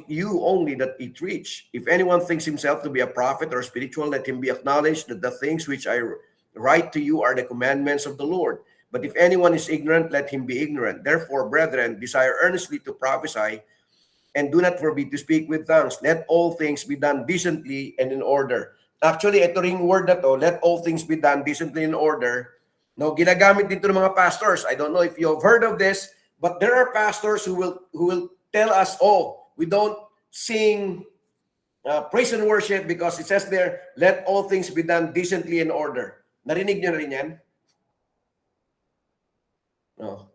you only that it reached? If anyone thinks himself to be a prophet or spiritual, let him be acknowledged that the things which I write to you are the commandments of the Lord. But if anyone is ignorant, let him be ignorant. Therefore, brethren, desire earnestly to prophesy, and do not forbid to speak with tongues. Let all things be done decently and in order. Actually, ito ring word na to, let all things be done decently and in order. No, ginagamit dito ng mga pastors. I don't know if you've heard of this, but there are pastors who will tell us, oh, we don't sing praise and worship because it says there, let all things be done decently in order. Narinig niyo na rin yan? No.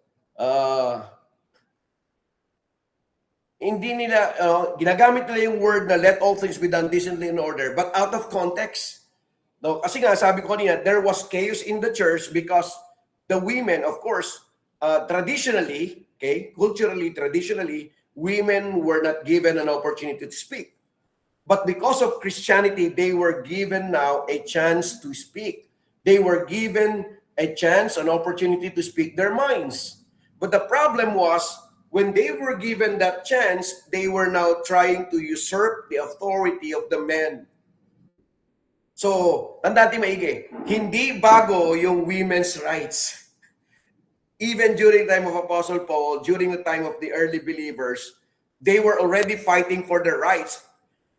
Hindi nila, ginagamit nila yung word na let all things be done decently in order, but out of context. No, kasi nga, sabi ko kanina, there was chaos in the church because the women, of course, traditionally, okay, culturally, traditionally, women were not given an opportunity to speak. But because of Christianity, they were given now a chance to speak. They were given a chance, an opportunity to speak their minds. But the problem was, when they were given that chance, they were now trying to usurp the authority of the men. So, tanda natin maigi, hindi bago yung women's rights. Even during the time of Apostle Paul, during the time of the early believers, they were already fighting for their rights.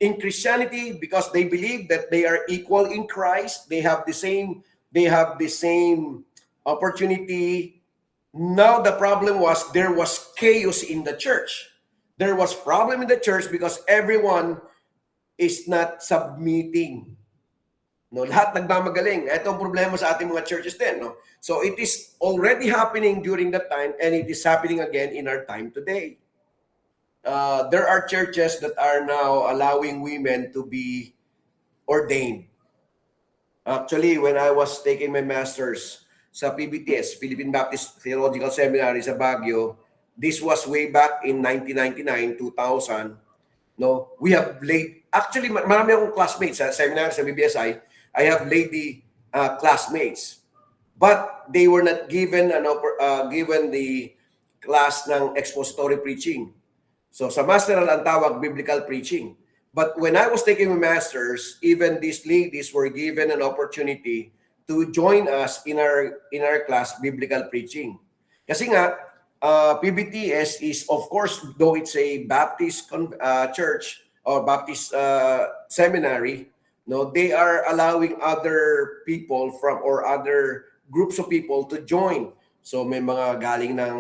In Christianity, because they believe that they are equal in Christ, they have the same opportunity. Now the problem was there was chaos in the church. There was problem in the church because everyone is not submitting. No, lahat nagmamagaling. Ito ang problema sa ating mga churches din, no? So it is already happening during that time, and it is happening again in our time today. There are churches that are now allowing women to be ordained. Actually, when I was taking my master's sa PBTS, Philippine Baptist Theological Seminary sa Baguio, this was way back in 1999, 2000. No, we have actually, marami akong classmates sa seminary sa BBSI. I have lady classmates, but they were not given given the class ng expository preaching. So sa masteral ang tawag biblical preaching. But when I was taking my master's, even these ladies were given an opportunity to join us in our class biblical preaching. Kasi nga PBTS is, of course, though it's a Baptist church or Baptist seminary, no, they are allowing other people from or other groups of people to join. So may mga galing ng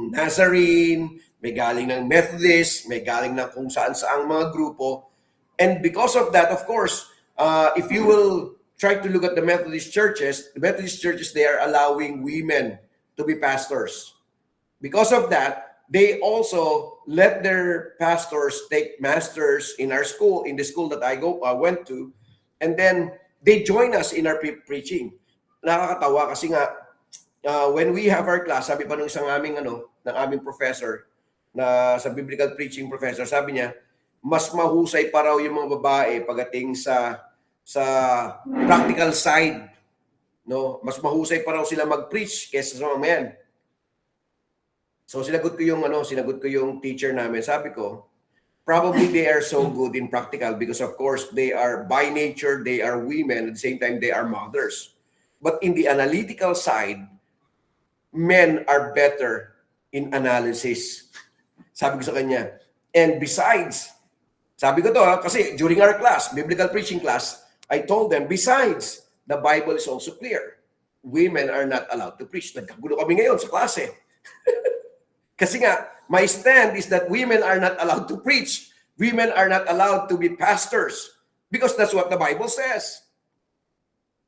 Nazarene, may galing ng Methodist, may galing ng kung saan-saang mga grupo. And because of that, of course, if you will try to look at the Methodist churches, they are allowing women to be pastors. Because of that, they also let their pastors take masters in our school, in the school that I went to, and then they join us in our preaching. Nakakatawa kasi nga, when we have our class, sabi pa nung isang ng aming professor, na sa biblical preaching professor, sabi niya, mas mahusay pa raw yung mga babae pagdating sa practical side No, mas mahusay pa raw sila mag-preach kaysa sa mga men. So sinagot ko yung teacher namin. Sabi ko, probably they are so good in practical because of course they are by nature, they are women, at the same time they are mothers. But in the analytical side, men are better in analysis. Sabi ko sa kanya. And besides, sabi ko to kasi during our class, biblical preaching class, I told them, besides, the Bible is also clear. Women are not allowed to preach. Nagkagulo kami ngayon sa klase. Kasi nga, my stand is that women are not allowed to preach. Women are not allowed to be pastors. Because that's what the Bible says.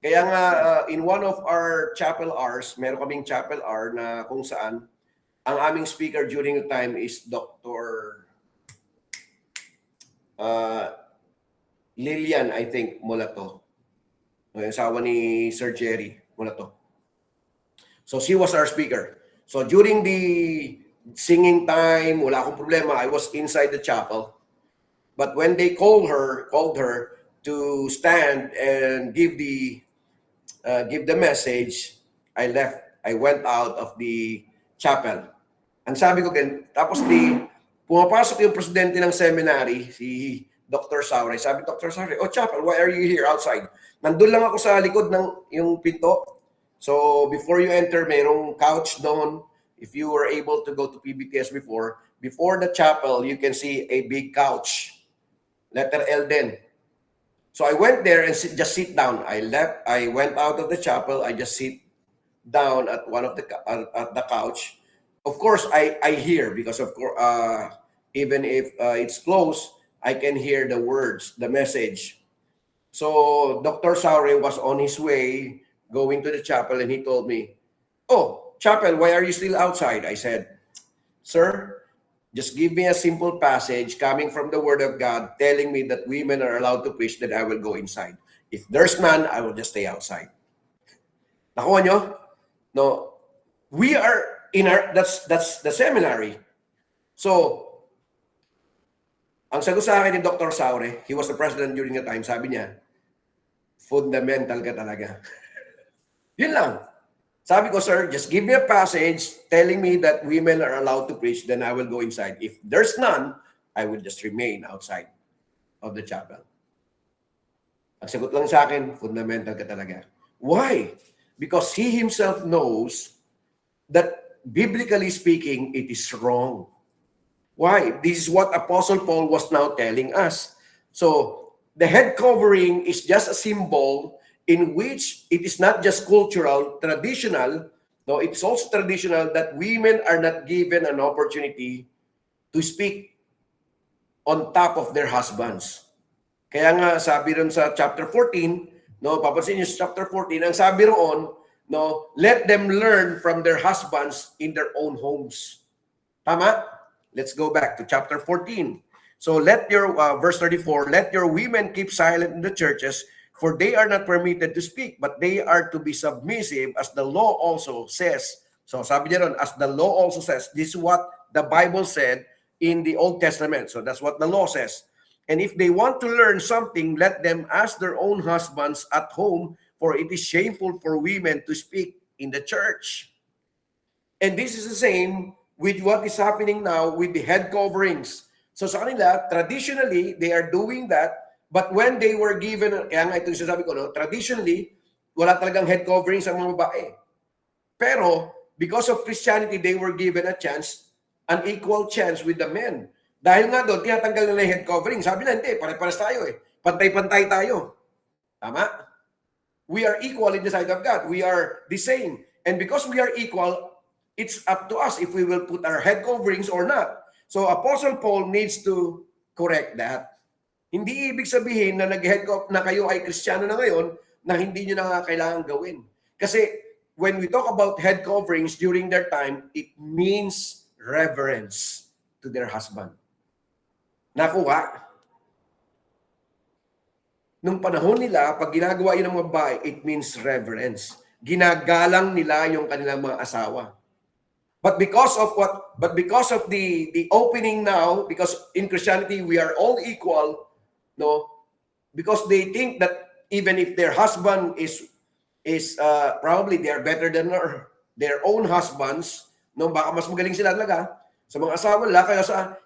Kaya nga, in one of our chapel hours, meron kaming chapel hour na kung saan, ang aming speaker during the time is Dr. Lilian, I think, Molato. Yung asawa ni Sir Jerry Molato. So she was our speaker. So during the singing time, wala akong problema. I was inside the chapel. But when they called her to stand and give the message, I left. I went out of the chapel. Ang sabi ko tapos pumapasok yung presidente ng seminary, si Dr. Saure. Sabi, Dr. Saure, oh chapel, why are you here outside? Nandun lang ako sa likod ng yung pinto. So before you enter, mayroong couch doon. If you were able to go to PBTS before the chapel, you can see a big couch. Letter L din. So I went there and just sit down. I left. I went out of the chapel. I just sit down at one of at the couch. Of course, I hear because of course, even if it's closed, I can hear the words, the message. So Dr. Saure was on his way going to the chapel and he told me, "Oh, chapel, why are you still outside?" I said, "Sir, just give me a simple passage coming from the Word of God telling me that women are allowed to preach, then I will go inside. If there's none, I will just stay outside." Nakuha nyo? No. We are in that's the seminary. So, ang sagot sa akin ni Dr. Saure, he was the president during the time, sabi niya, fundamental ka talaga. Yun lang. Sabi ko, sir, just give me a passage telling me that women are allowed to preach, then I will go inside. If there's none, I will just remain outside of the chapel. Ang sagot lang sa akin, fundamental ka talaga. Why? Because he himself knows that biblically speaking, it is wrong. Why? This is what Apostle Paul was now telling us. So, the head covering is just a symbol in which it is not just cultural, traditional, no, it's also traditional that women are not given an opportunity to speak on top of their husbands. Kaya nga sabi ron sa chapter 14, no, papansin niyo sa chapter 14, ang sabi roon, no, let them learn from their husbands in their own homes. Tama? Let's go back to chapter 14. So let your, verse 34, let your women keep silent in the churches, for they are not permitted to speak, but they are to be submissive, as the law also says. So sabi niya ron, as the law also says, this is what the Bible said in the Old Testament. So that's what the law says. And if they want to learn something, let them ask their own husbands at home, for it is shameful for women to speak in the church. And this is the same with what is happening now with the head coverings. So sa kanila, traditionally, they are doing that, but when they were given, kaya nga ito yung sasabi ko, no, traditionally, wala talagang head coverings ang mga babae. Pero, because of Christianity, they were given a chance, an equal chance with the men. Dahil nga doon, tinatanggal nila yung head covering. Sabi na, hindi, pare-pares tayo eh. Pantay-pantay tayo. Tama? We are equal in the sight of God. We are the same. And because we are equal, it's up to us if we will put our head coverings or not. So Apostle Paul needs to correct that. Hindi ibig sabihin na nag-head cover na kayo ay Kristiyano na ngayon na hindi nyo na kailangan gawin. Kasi when we talk about head coverings during their time, it means reverence to their husband. Nakuha? Nung panahon nila, pag ginagawa yun ng mga babae, it means reverence. Ginagalang nila yung kanilang mga asawa. But because of the opening now, because in Christianity we are all equal, no? Because they think that even if their husband is is probably they are better than their own husbands. No, baka mas magaling sila talaga sa mga asawa nila,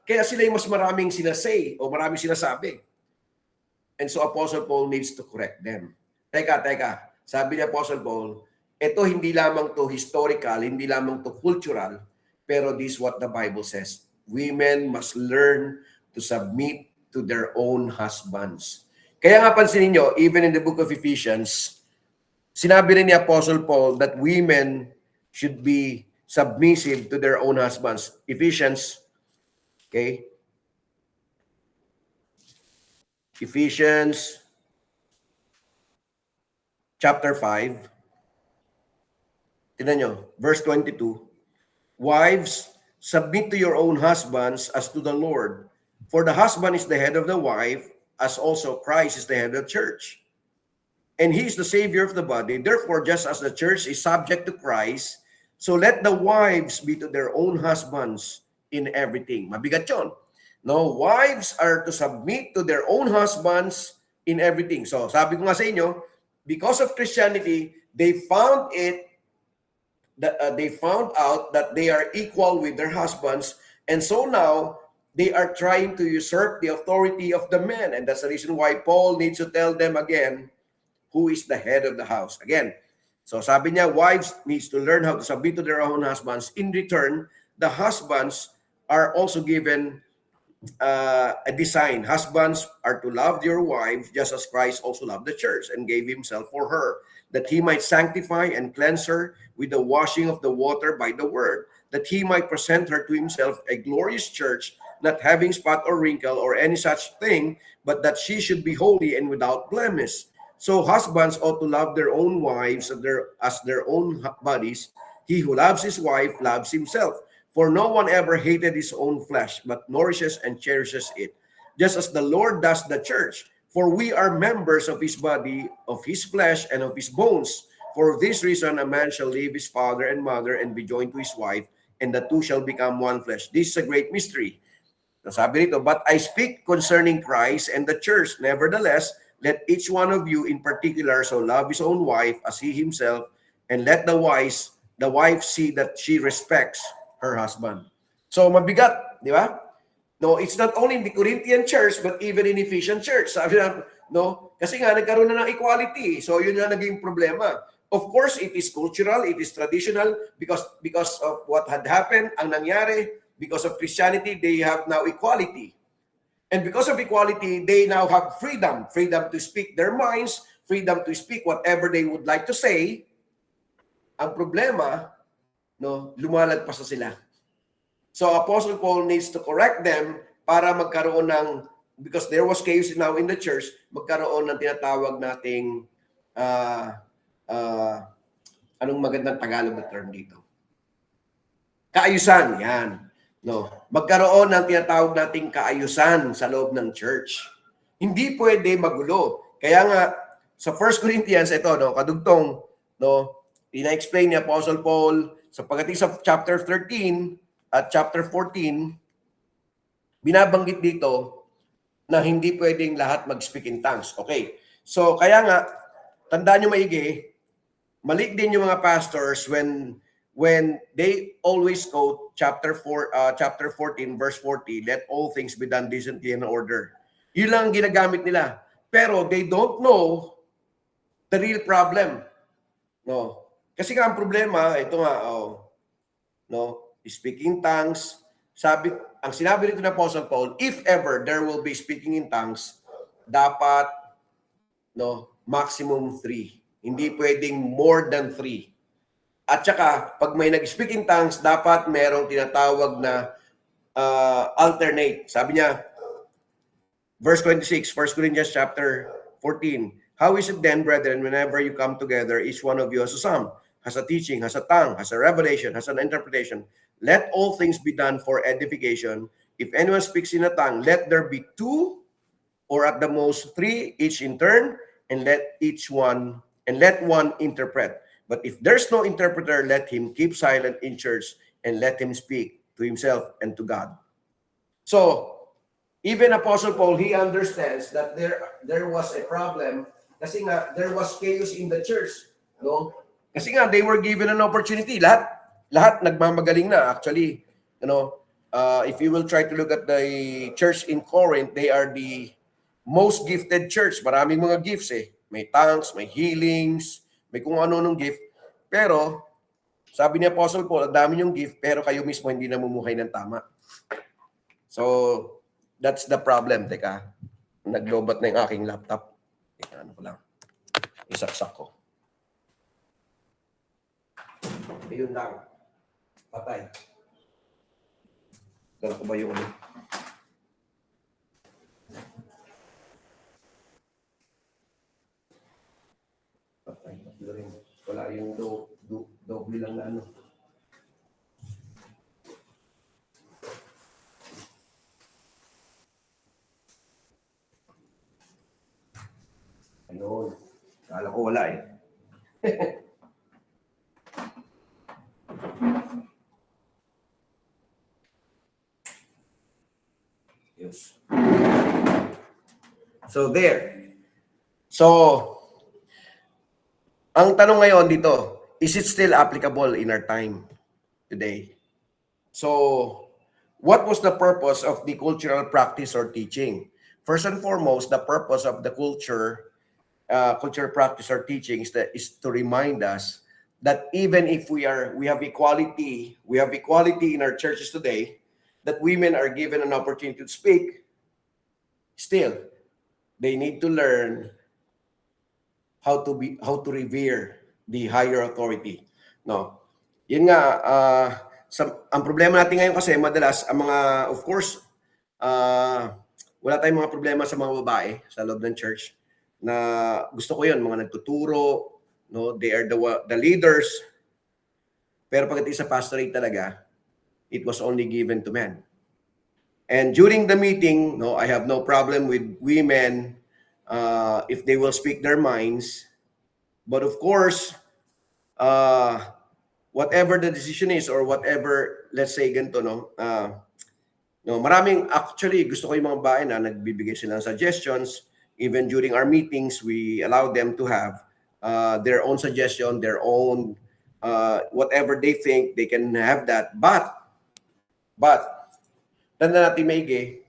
kaya sila yung mas maraming sinasay o maraming sinasabi. And so Apostle Paul needs to correct them. Teka. Sabi ni Apostle Paul, ito hindi lamang to historical, hindi lamang to cultural, pero this is what the Bible says. Women must learn to submit to their own husbands. Kaya nga pansinin nyo, even in the book of Ephesians, sinabi rin ni Apostle Paul that women should be submissive to their own husbands. Ephesians, okay? Ephesians chapter 5. Tingnan nyo, verse 22. Wives, submit to your own husbands as to the Lord. For the husband is the head of the wife, as also Christ is the head of the church. And he is the Savior of the body. Therefore, just as the church is subject to Christ, so let the wives be to their own husbands in everything. Mabigat yun. No, wives are to submit to their own husbands in everything. So, sabi ko nga sa inyo, because of Christianity, they found out that they are equal with their husbands, and so now they are trying to usurp the authority of the men, and that's the reason why Paul needs to tell them again who is the head of the house. Again, so sabi niya, wives needs to learn how to submit to their own husbands. In return, the husbands are also given a design. Husbands are to love your wives just as Christ also loved the church and gave himself for her, that he might sanctify and cleanse her with the washing of the water by the word, that he might present her to himself a glorious church, not having spot or wrinkle or any such thing, but that she should be holy and without blemish. So husbands ought to love their own wives as their own bodies. He who loves his wife loves himself. For no one ever hated his own flesh, but nourishes and cherishes it, just as the Lord does the church. For we are members of his body, of his flesh, and of his bones. For this reason, a man shall leave his father and mother and be joined to his wife, and the two shall become one flesh. This is a great mystery. Sabi nito, but I speak concerning Christ and the church. Nevertheless, let each one of you in particular so love his own wife as he himself, and let the wife see that she respects her husband. So mabigat, di ba? No, it's not only in the Corinthian church but even in Ephesian church. Sabi na, no, kasi nga nagkaroon na ng equality. So yun na naging problema. Of course, it is cultural, it is traditional because of what had happened, ang nangyari, because of Christianity, they have now equality. And because of equality, they now have freedom to speak their minds, freedom to speak whatever they would like to say. Ang problema, no, lumalagpas na sila. So Apostle Paul needs to correct them para magkaroon ng, because there was chaos now in the church, magkaroon ng tinatawag nating anong magandang Tagalog na term dito? Kaayusan, yan. No, magkaroon ng tinatawag nating kaayusan sa loob ng church. Hindi pwede magulo. Kaya nga sa 1 Corinthians ito, no, kadugtong, no, ina-explain ni Apostle Paul sa pagdating sa chapter 13 at chapter 14, binabanggit dito na hindi pwedeng lahat mag-speak in tongues. Okay. So, kaya nga, tandaan nyo maigi, mali din yung mga pastors when they always quote chapter 14, verse 40, let all things be done decently and in order. Yun lang ang ginagamit nila. Pero they don't know the real problem. No. Kasi nga ang problema, ito nga, no, speaking tongues, ang sinabi rito ng Apostle Paul, if ever there will be speaking in tongues, dapat, no, maximum 3. Hindi pwedeng more than 3. At saka, pag may nag-speak in tongues, dapat merong tinatawag na alternate. Sabi niya, verse 26, 1 Corinthians chapter 14, how is it then, brethren, whenever you come together, each one of you has a psalm, has a teaching, has a tongue, has a revelation, has an interpretation. Let all things be done for edification. If anyone speaks in a tongue, let there be 2 or at the most 3, each in turn, and let one interpret. But if there's no interpreter, let him keep silent in church and let him speak to himself and to God. So, even Apostle Paul, he understands that there was a problem kasi nga there was chaos in the church. No? Kasi nga, they were given an opportunity. Lahat nagmamagaling na. Actually, if you will try to look at the church in Corinth, they are the most gifted church. Maraming mga gifts eh. May tongues, may healings, may kung ano-anong gift. Pero, sabi ni Apostle Paul, ang dami yung gift, pero kayo mismo hindi namumuhay ng tama. So, that's the problem. Teka, naglobat na yung aking laptop. Teka, ano ko lang. Isaksak ko. Ayun lang. Patay. Dala ko ba yung ano? Patay. Wala yung doble lang na ano. Ayun. Kala ko wala eh. Yes. So there. So, ang tanong ngayon dito, is it still applicable in our time today? So, what was the purpose of the cultural practice or teaching? First and foremost, the purpose of the cultural practice or teaching is to remind us that even if we have equality in our churches today, that women are given an opportunity to speak, still they need to learn how to revere the higher authority. No. Yun nga, ang problema natin ngayon kasi madalas ang mga, of course, wala tayong mga problema sa mga babae sa loob ng church na gusto ko yun, mga nagtuturo, no, they are the leaders. Pero pagdating sa pastorate talaga, it was only given to men. And during the meeting, no, I have no problem with women if they will speak their minds. But of course, whatever the decision is or whatever, let's say ganito, no, maraming, actually, gusto ko yung mga babae na nagbibigay sila ng suggestions. Even during our meetings, we allow them to have their own suggestion, their own, whatever they think, they can have that. But, tanda natin maigi,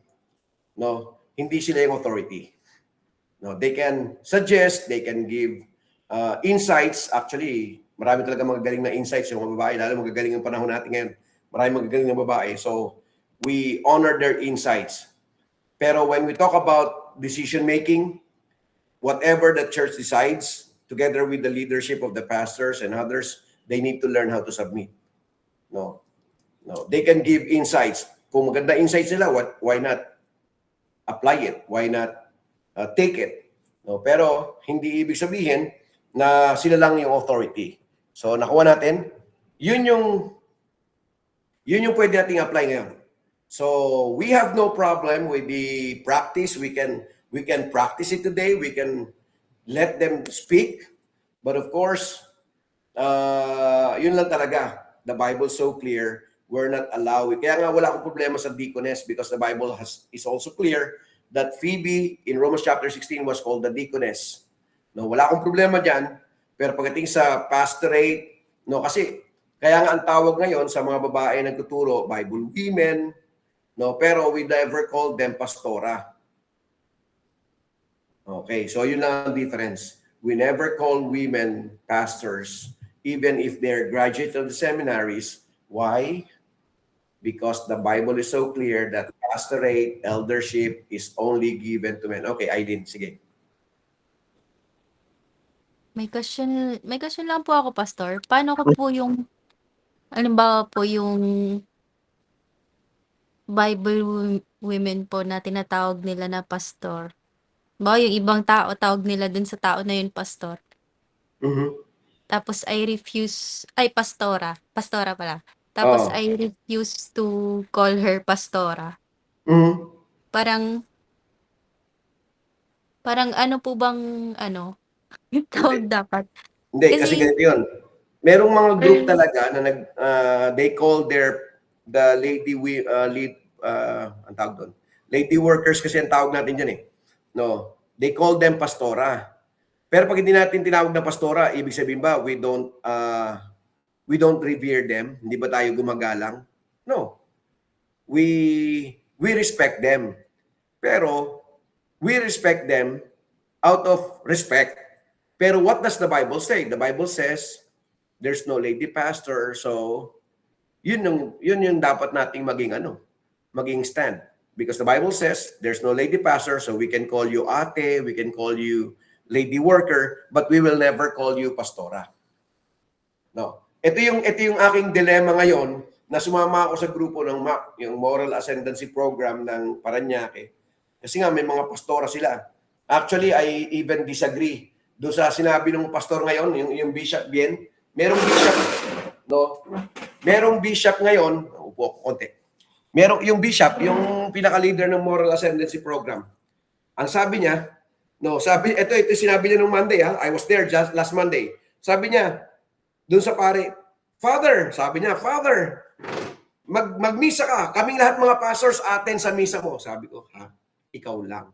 no, hindi sila yung authority. No, they can suggest, they can give insights. Actually, marami talaga magagaling na insights yung mga babae, lalo magagaling ang panahon natin ngayon. Marami magagaling na babae. So, we honor their insights. Pero when we talk about decision making, whatever the church decides, together with the leadership of the pastors and others, they need to learn how to submit. No, they can give insights. Kung maganda insights nila, why not apply it? Why not take it? No, pero hindi ibig sabihin na sila lang yung authority. So nakuha natin, yun yung pwede nating apply ngayon. So we have no problem with the practice. We can practice it today. We can let them speak. But of course, yun lang talaga. The Bible is so clear. We're not allowed. Kaya nga wala akong problema sa deaconess because the Bible is also clear that Phoebe in Romans chapter 16 was called the deaconess. No, wala akong problema diyan. Pero pagdating sa pastorate, no, kasi kaya nga ang tawag ngayon sa mga babae nagtuturo, Bible women, no, pero we never call them pastora. Okay, so yun lang ang difference. We never call women pastors, even if they're graduates of the seminaries. Why? Because the Bible is so clear that pastorate, eldership is only given to men. Okay, Aileen, sige. May question lang po ako, Pastor. Paano ko po yung, halimbawa po yung Bible women po na tinatawag nila na pastor. Ba yung ibang tao, tawag nila dun sa tao na yun, pastor. Tapos pastora pala. Tapos I refuse to call her pastora. Parang ano po bang tawag dapat? Hindi, kasi ganito yun. Merong mga group talaga na they call the lady ang tawag doon. Lady workers kasi ang tawag natin dyan eh. No, they call them pastora. Pero pag hindi natin tinawag na pastora, ibig sabihin ba we don't revere them? Hindi ba tayo gumagalang? No. We respect them. Pero we respect them out of respect. Pero what does the Bible say? The Bible says there's no lady pastor. So yun yung dapat nating maging stand. Because the Bible says there's no lady pastor, so we can call you ate, we can call you lady worker, but we will never call you pastora. No. Ito yung aking dilemma ngayon na sumama ako sa grupo ng MAP, yung Moral Ascendancy Program ng Parañaque. Kasi nga may mga pastora sila. Actually, I even disagree doon sa sinabi ng pastor ngayon, yung Bishop Bien. Merong bishop, no? Merong bishop ngayon, upo ko konti. Yung bishop, yung pinaka-leader ng Moral Ascendancy Program. Ang sabi niya, ito sinabi niya nung Monday, I was there just last Monday. Sabi niya, doon sa pare, Father, sabi niya, Father, magmisa ka. Kaming lahat mga pastors attend sa misa mo. Sabi ko, ikaw lang.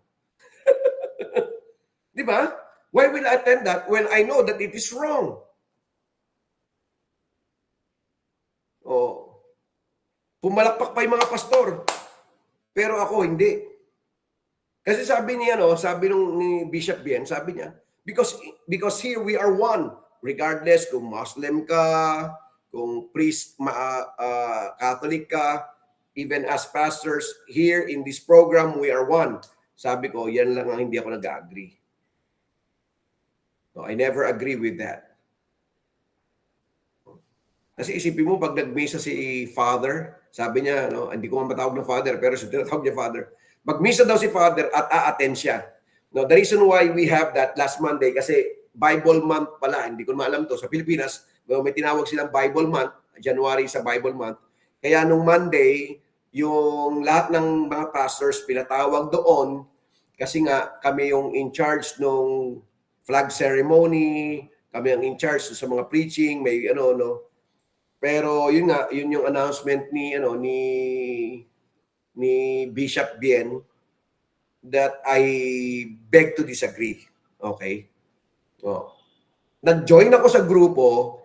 Di ba? Why will I attend that when I know that it is wrong? Oh. Pumalakpak pa yung mga pastor. Pero ako, hindi. Kasi sabi niya, sabi ni Bishop Bien, sabi niya, because here we are one. Regardless kung Muslim ka, kung priest, Catholic ka, even as pastors, here in this program, we are one. Sabi ko, yan lang ang hindi ako nag-agree. No, I never agree with that. Kasi isipin mo, pag nagmisa si Father, sabi niya, hindi ko matawag na Father, pero siya tinatawag niya Father. Magmisa daw si Father at a-attend siya. No, the reason why we have that last Monday, kasi Bible month pala, hindi ko maalam to. Sa Pilipinas, may tinawag silang Bible month, January sa Bible month. Kaya nung Monday, yung lahat ng mga pastors pinatawag doon kasi nga kami yung in charge nung flag ceremony, kami ang in charge sa mga preaching, may Pero yun nga, yun yung announcement ni Bishop Bien that I beg to disagree. Okay? Oh. Nag-join ako sa grupo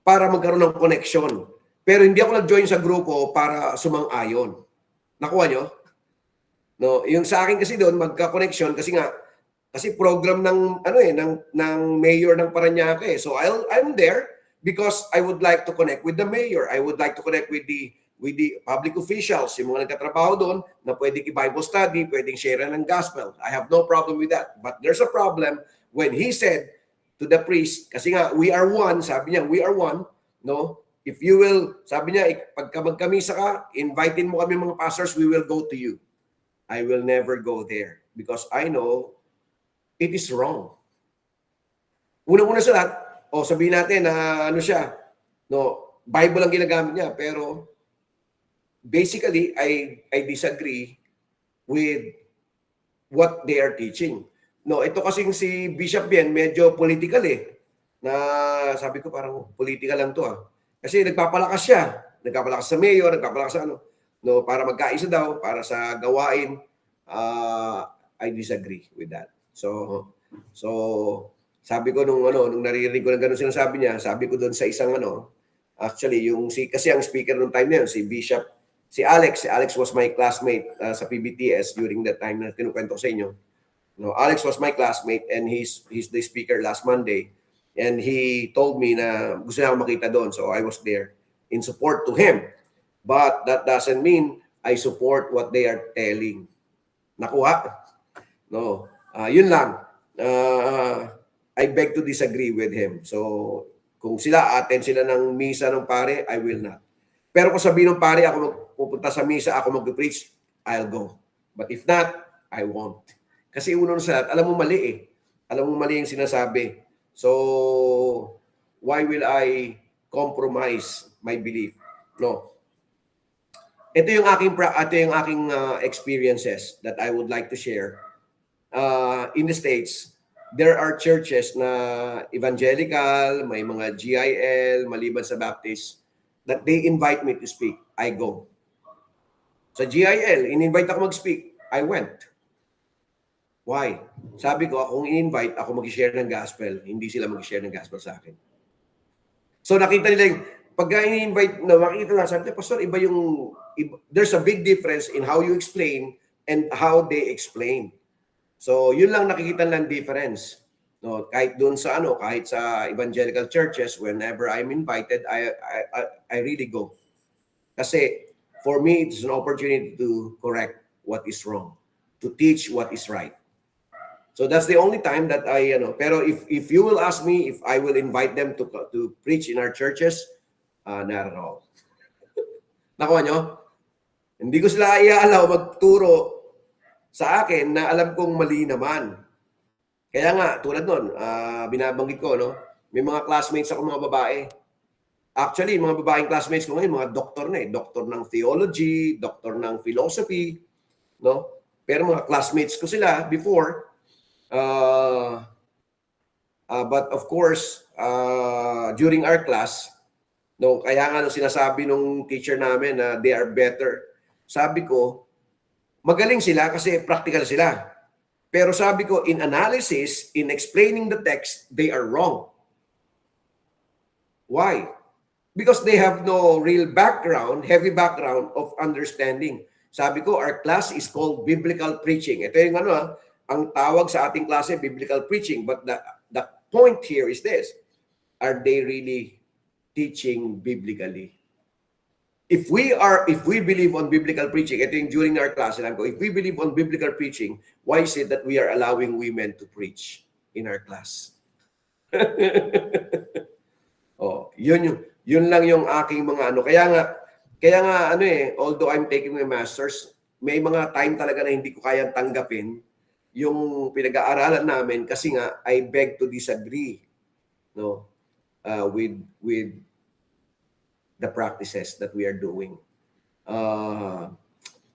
para magkaroon ng connection. Pero hindi ako nag-join sa grupo para sumang-ayon. Nakuha nyo? No, yung sa akin kasi doon magka-connection kasi program ng ng mayor ng Parañaque. So I'm there because I would like to connect with the mayor. I would like to connect with the public officials, yung mga nagkatrabaho doon na pwedeng i-Bible study, pwedeng share ng gospel. I have no problem with that. But there's a problem when he said to the priest, kasi nga, we are one, sabi niya, we are one, no? If you will, sabi niya, pagka magkamisa ka, invitin mo kami mga pastors, we will go to you. I will never go there because I know it is wrong. Unang-una sa lahat, sabihin natin na Bible ang ginagamit niya, pero basically, I disagree with what they are teaching. No, ito kasing si Bishop Bien, medyo political na sabi ko parang political lang to Kasi nagpapalakas siya. Nagpapalakas sa mayor, nagpapalakas sa para magkaisa daw, para sa gawain. I disagree with that. So sabi ko nung naririnig ko na gano'n sinasabi niya, sabi ko doon sa isang actually kasi ang speaker nung time na yun, si Alex was my classmate sa PBTS during that time na kinukwento ko sa inyo. No, Alex was my classmate and he's the speaker last Monday. And he told me na gusto niya akong makita doon. So I was there in support to him. But that doesn't mean I support what they are telling. Nakuha? No. Yun lang. I beg to disagree with him. So kung attend sila ng misa ng pare, I will not. Pero kung sabihin ng pare, ako magpupunta sa misa, ako mag-preach, I'll go. But if not, I won't. Kasi unang sa lahat, alam mo mali Alam mo mali yung sinasabi. So, why will I compromise my belief? No. Ito yung aking experiences that I would like to share. In the States, there are churches na evangelical, may mga GIL, maliban sa Baptist, that they invite me to speak. I go. Sa GIL, in-invite ako mag-speak. I went. Why? Sabi ko, kung i-invite, ako mag-share ng gospel, hindi sila mag-share ng gospel sa akin. So nakita nila yung, pagka i-invite, na makikita na, sabi, Pastor, there's a big difference in how you explain and how they explain. So yun lang nakikita lang difference. No, kahit doon sa kahit sa evangelical churches, whenever I'm invited, I really go. Kasi for me, it's an opportunity to correct what is wrong, to teach what is right. So that's the only time that pero if you will ask me if I will invite them to preach in our churches, not at all. Nakuha nyo? Hindi ko sila iaalaw magturo sa akin na alam kong mali naman. Kaya nga, tulad nun, binabanggit ko, may mga classmates ako mga babae. Actually, mga babaeng classmates ko ngayon, mga doktor na doktor ng theology, doktor ng philosophy, Pero mga classmates ko sila before. But of course, during our class, kaya nga sinasabi nung teacher namin na they are better. Sabi ko, magaling sila kasi practical sila. Pero sabi ko, in analysis, in explaining the text, they are wrong. Why? Because they have no real background, heavy background of understanding. Sabi ko, our class is called biblical preaching. Ito yung ang tawag sa ating klase, biblical preaching. But the point here is this. Are they really teaching biblically? If we believe on biblical preaching, ito yung during our class, if we believe on biblical preaching, why is it that we are allowing women to preach in our class? Yun lang yung aking mga Kaya nga although I'm taking my master's, may mga time talaga na hindi ko kayang tanggapin yung pinag-aaralan namin kasi nga I beg to disagree with the practices that we are doing.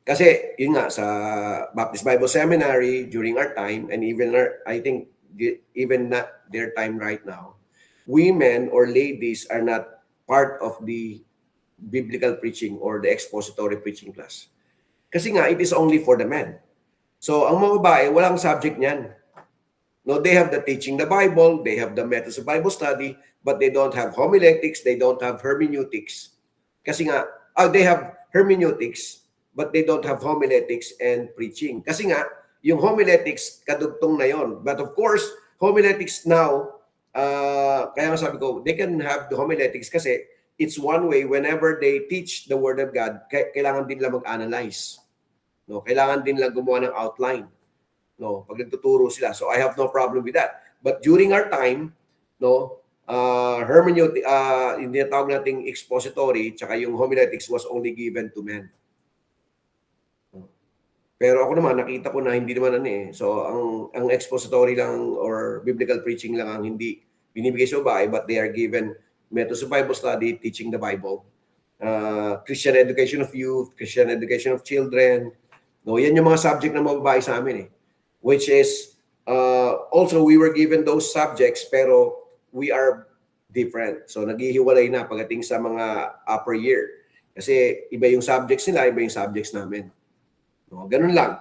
Kasi yun nga sa Baptist Bible Seminary during our time and even I think even not their time right now, women or ladies are not part of the biblical preaching or the expository preaching class. Kasi nga it is only for the men. So ang mga babae walang subject niyan. They have the teaching the Bible, they have the methods of Bible study, but they don't have homiletics, they don't have hermeneutics. Kasi nga, they have hermeneutics, but they don't have homiletics and preaching. Kasi nga, yung homiletics, kadugtong na yon. But of course, homiletics now, kaya nga sabi ko, they can have the homiletics kasi it's one way whenever they teach the Word of God, kailangan din lang mag-analyze. Kailangan din lang gumawa ng outline. Pag nagtuturo sila. So I have no problem with that. But during our time, hermeneutic, hindi na tawag nating expository, tsaka yung homiletics was only given to men. Pero ako naman, nakita ko na hindi naman So ang expository lang or biblical preaching lang ang hindi binibigay sa babae, but they are given methods of Bible study, teaching the Bible, Christian education of youth, Christian education of children. Yan yung mga subject na mababae sa amin Which is, also we were given those subjects, pero we are different. So naghihiwalay na pagdating sa mga upper year. Kasi iba yung subjects nila, iba yung subjects namin. Ganun lang.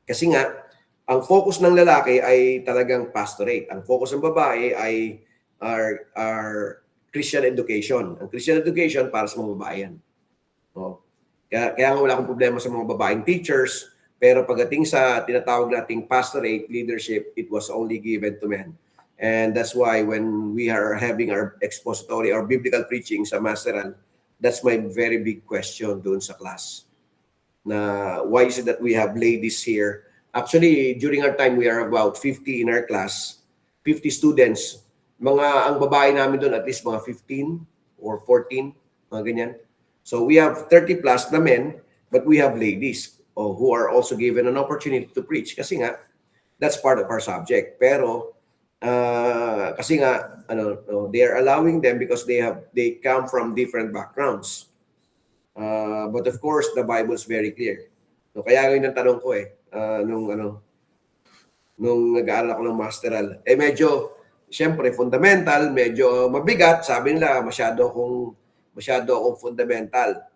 Kasi nga, ang focus ng lalaki ay talagang pastorate. Ang focus ng babae ay our Christian education. Ang Christian education para sa mga babae yan. Kaya nga wala akong problema sa mga babaeng teachers, pero pagdating sa tinatawag nating pastorate leadership, it was only given to men. And that's why when we are having our expository or biblical preaching sa masteral, that's my very big question doon sa class. Na why is it that we have ladies here? Actually, during our time, we are about 50 in our class, 50 students. Ang babae namin doon at least mga 15 or 14, mga ganyan. So we have 30 plus na men, but we have ladies who are also given an opportunity to preach kasi nga that's part of our subject. Pero kasi nga they are allowing them because they come from different backgrounds. But of course the Bible is very clear. Kaya yun ang tanong ko nung nag-aaral ako ng masteral. Medyo siyempre fundamental, medyo mabigat, sabi nila masyado akong fundamental.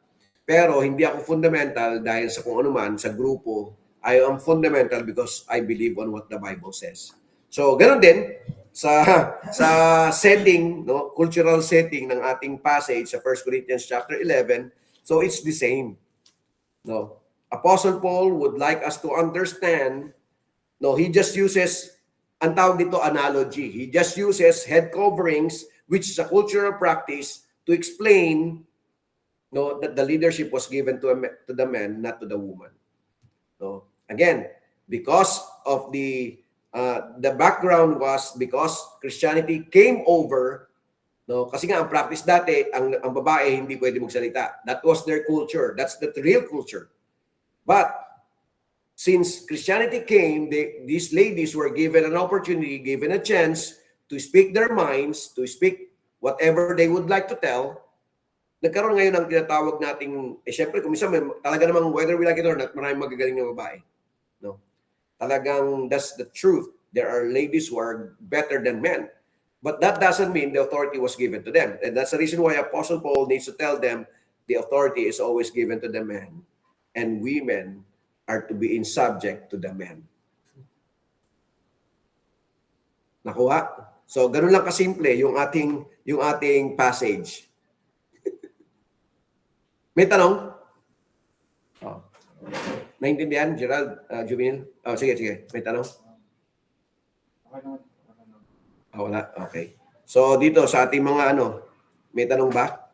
Pero hindi ako fundamental dahil sa kung ano man, sa grupo, I am fundamental because I believe on what the Bible says. So, ganun din sa setting, no, cultural setting ng ating passage sa 1 Corinthians chapter 11. So, it's the same. No. Apostle Paul would like us to understand, no, he just uses, ang tawag dito, analogy. He just uses head coverings, which is a cultural practice, to explain, no, that the leadership was given to the man, not to the woman. No. Again, because of the background was because Christianity came over, no, kasi nga ang practice dati, ang babae hindi pwede magsalita. That was their culture. That's the real culture. But since Christianity came, these ladies were given an opportunity, given a chance to speak their minds, to speak whatever they would like to tell. Nagkaroon ngayon ng tinatawag nating, syempre, kung minsan, talaga namang whether we like it or not, maraming magagaling na babae. No? Talagang, that's the truth. There are ladies who are better than men. But that doesn't mean the authority was given to them. And that's the reason why Apostle Paul needs to tell them the authority is always given to the men. And women are to be in subject to the men. Nakuha? So, ganun lang kasimple yung ating passage. May tanong? Oh. Naintindihan, Gerald, Juvenil? Oh, sige. May tanong? Wala. Okay. So, dito sa ating mga may tanong ba?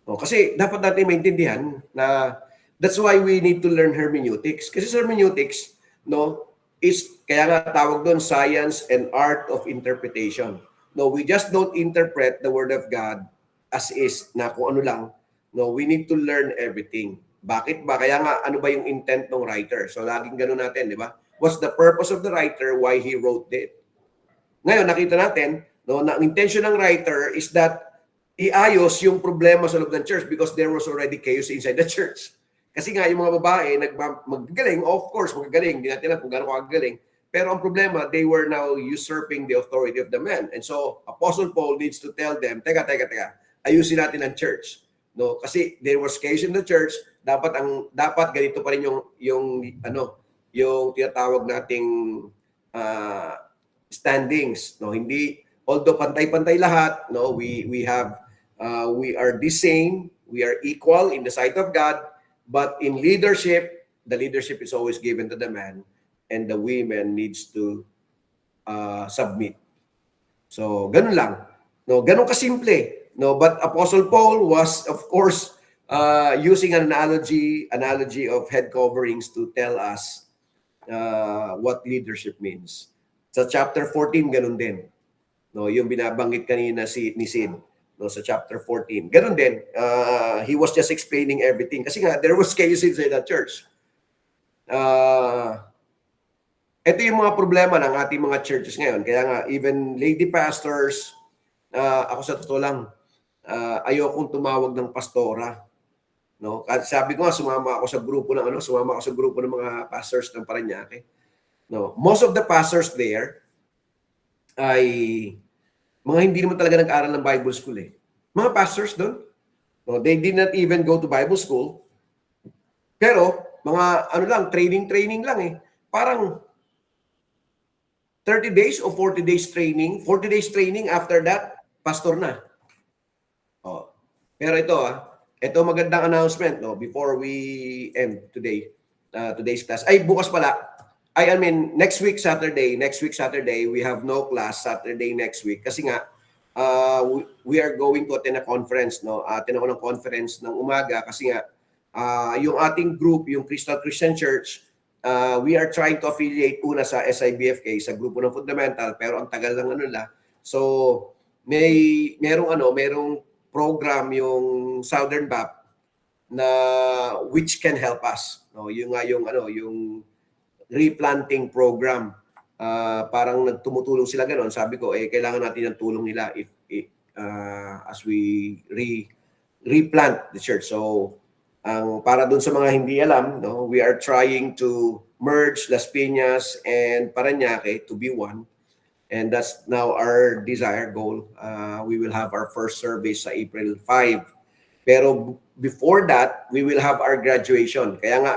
Oh, kasi dapat natin maintindihan na that's why we need to learn hermeneutics. Kasi hermeneutics, no, is, kaya nga tawag doon, science and art of interpretation. No, we just don't interpret the Word of God as is, na kung ano lang. No, we need to learn everything. Bakit ba? Kaya nga, ano ba yung intent ng writer? So, laging ganun natin, di ba? What's the purpose of the writer? Why he wrote it? Ngayon, nakita natin, no, na ang intention ng writer is that iayos yung problema sa loob ng church because there was already chaos inside the church. Kasi nga, yung mga babae, magagaling, of course, magagaling. Hindi natin alam kung gano'n kagagaling. Pero ang problema, they were now usurping the authority of the men. And so, Apostle Paul needs to tell them, teka, ayusin natin ang church. No, kasi there was chaos in the church, dapat ganito pa rin yung tinatawag nating standings, no, hindi, although pantay-pantay lahat, no, we are the same, we are equal in the sight of God, but in leadership, the leadership is always given to the man and the women needs to submit. So, ganun lang. No, ganun kasimple. No, but Apostle Paul was, of course, using an analogy of head coverings to tell us what leadership means. Sa chapter 14, ganun din. No, yung binabanggit kanina ni Sid, no, sa chapter 14. Ganun din. He was just explaining everything. Kasi nga, there was chaos inside that church. Ito yung mga problema ng ating mga churches ngayon. Kaya nga, even lady pastors, ako sa totoo lang, ayokong tumawag ng pastora. No? Sabi ko nga, sumama ako sa grupo ng mga pastors ng Parañaque. No, most of the pastors there ay mga hindi naman talaga nag-aral ng Bible school eh. Mga pastors doon, no, they did not even go to Bible school. Pero mga training lang eh. Parang 30 days o 40 days training, after that, pastor na. Oh. Pero ito magandang announcement, no, before we end today's class. Ay, bukas pala. I mean, next week Saturday, we have no class Saturday next week. Kasi nga, we are going to attend a conference, no? Attend ako ng conference ng umaga kasi nga, yung ating group, yung Crystal Christian Church, we are trying to affiliate una sa SIBFK, sa grupo ng fundamental, pero ang tagal ng So, merong program yung Southern Bap na which can help us, no, yung replanting program. Parang nagtumutulong sila ganoon. Sabi ko kailangan natin ng tulong nila as we replant the church. So para dun sa mga hindi alam, no, we are trying to merge Las Piñas and Parañaque to be one. And that's now our desire goal. We will have our first service sa April 5. Pero before that, we will have our graduation. Kaya nga,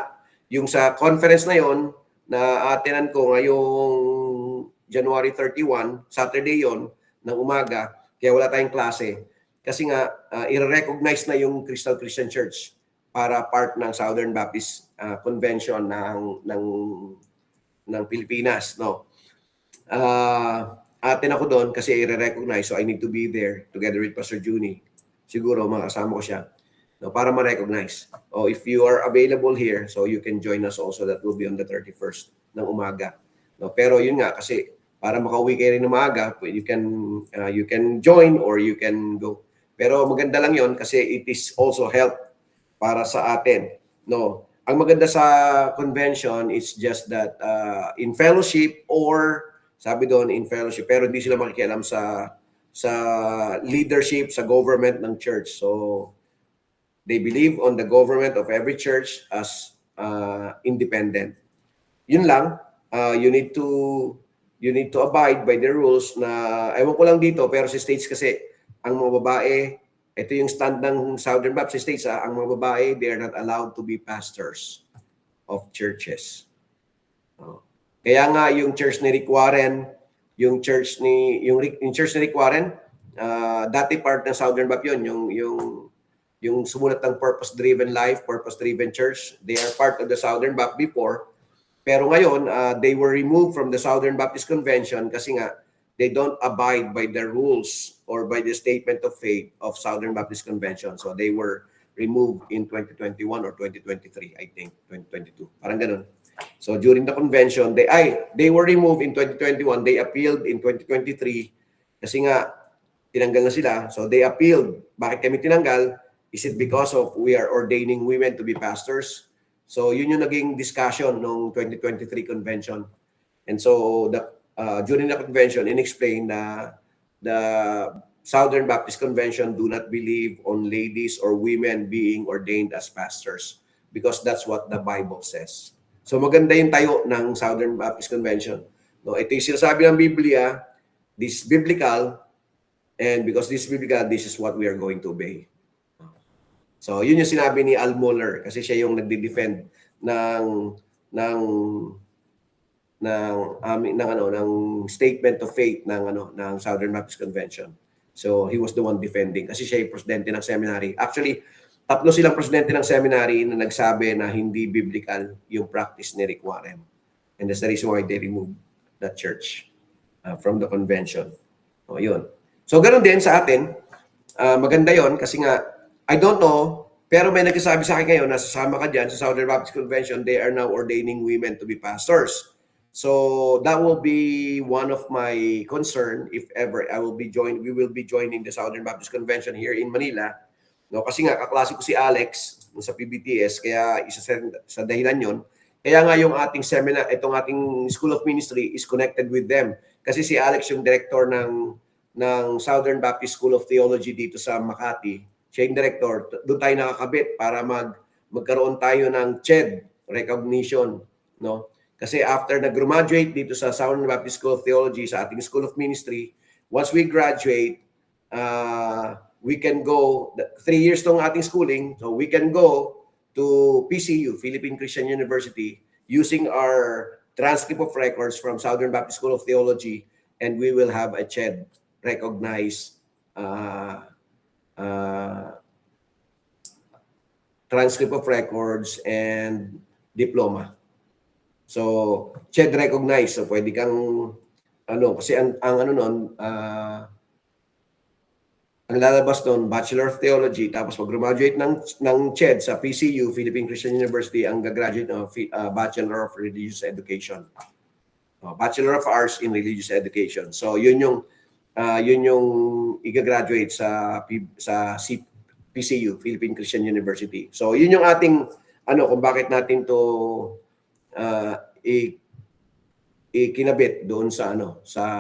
yung sa conference na yon na attenan ko ngayong January 31, Saturday yon ng umaga, kaya wala tayong klase. Kasi nga, i-recognize na yung Crystal Christian Church para part ng Southern Baptist Convention ng Pilipinas. No? Atin ako doon kasi i-recognize, so I need to be there together with Pastor Juni. Siguro makasama ko siya, no, para ma-recognize. If you are available here, so you can join us also. That will be on the 31st ng umaga. No, pero yun nga, kasi para makauwi kayo rin ng umaga, you can join or you can go. Pero maganda lang yun kasi it is also help para sa atin. No, ang maganda sa convention is just that in fellowship, or sabi doon in fellowship, pero hindi sila makikialam sa leadership, sa government ng church. So they believe on the government of every church as independent. Yun lang. You need to abide by the rules na, ewan ko lang dito, pero sa States kasi, ang mga babae, ito yung stand ng Southern Baptist States, ang mga babae, they are not allowed to be pastors of churches. Kaya nga yung church ni Rick Warren, yung church ni Rick Warren, dati part ng Southern Baptist yun, yung sumulat ng Purpose-Driven Life, Purpose-Driven Church, they are part of the Southern Baptist before. Pero ngayon, they were removed from the Southern Baptist Convention kasi nga, they don't abide by the rules or by the statement of faith of Southern Baptist Convention. So they were removed in 2021 or 2023, I think, 2022. Parang ganun. So during the convention, they were removed in 2021. They appealed in 2023 kasi nga, tinanggal na sila. So they appealed. Bakit kami tinanggal? Is it because of we are ordaining women to be pastors? So yun yung naging discussion ng 2023 convention. And so during the convention, in-explain na the Southern Baptist Convention do not believe on ladies or women being ordained as pastors because that's what the Bible says. So maganda yung tayo ng Southern Baptist Convention. No, ito yung sinasabi ng Biblia, this is biblical, and because this is biblical, this is what we are going to obey. So yun yung sinabi ni Al Mohler kasi siya yung nagde-defend ng statement of faith ng Southern Baptist Convention. So he was the one defending kasi siya yung presidente ng seminary. Actually, tatlo silang presidente ng seminary na nagsabi na hindi biblical yung practice ni Rick Warren. And that's the reason why they removed that church from the convention. O yun. So ganoon din sa atin, maganda yon kasi nga, I don't know, pero may nagsasabi sa akin ngayon na sasama ka dyan sa Southern Baptist Convention, they are now ordaining women to be pastors. So that will be one of my concern if ever we will be joining the Southern Baptist Convention here in Manila. No, kasi nga kaklase ko si Alex sa PBTS, kaya isa sa dahilan yon. Kaya nga yung ating seminar, itong ating School of Ministry is connected with them. Kasi si Alex yung director ng Southern Baptist School of Theology dito sa Makati. Siya yung director. Doon tayo nakakabit para magkaroon tayo ng CHED recognition, no? Kasi after nag-graduate dito sa Southern Baptist School of Theology sa ating School of Ministry, once we graduate, we can go 3 years tong ating schooling, so we can go to PCU, Philippine Christian University, using our transcript of records from Southern Baptist School of Theology, and we will have a CHED recognized transcript of records and diploma. So, CHED recognized. So, pwede kang, kasi ang lalabas doon, Bachelor of Theology, tapos mag-graduate ng CHED sa PCU, Philippine Christian University, ang gagraduate ng Bachelor of Religious Education. Bachelor of Arts in Religious Education. So, yun yung i-graduate sa PCU, Philippine Christian University. So, yun yung ating, kung bakit natin to ikinabit doon sa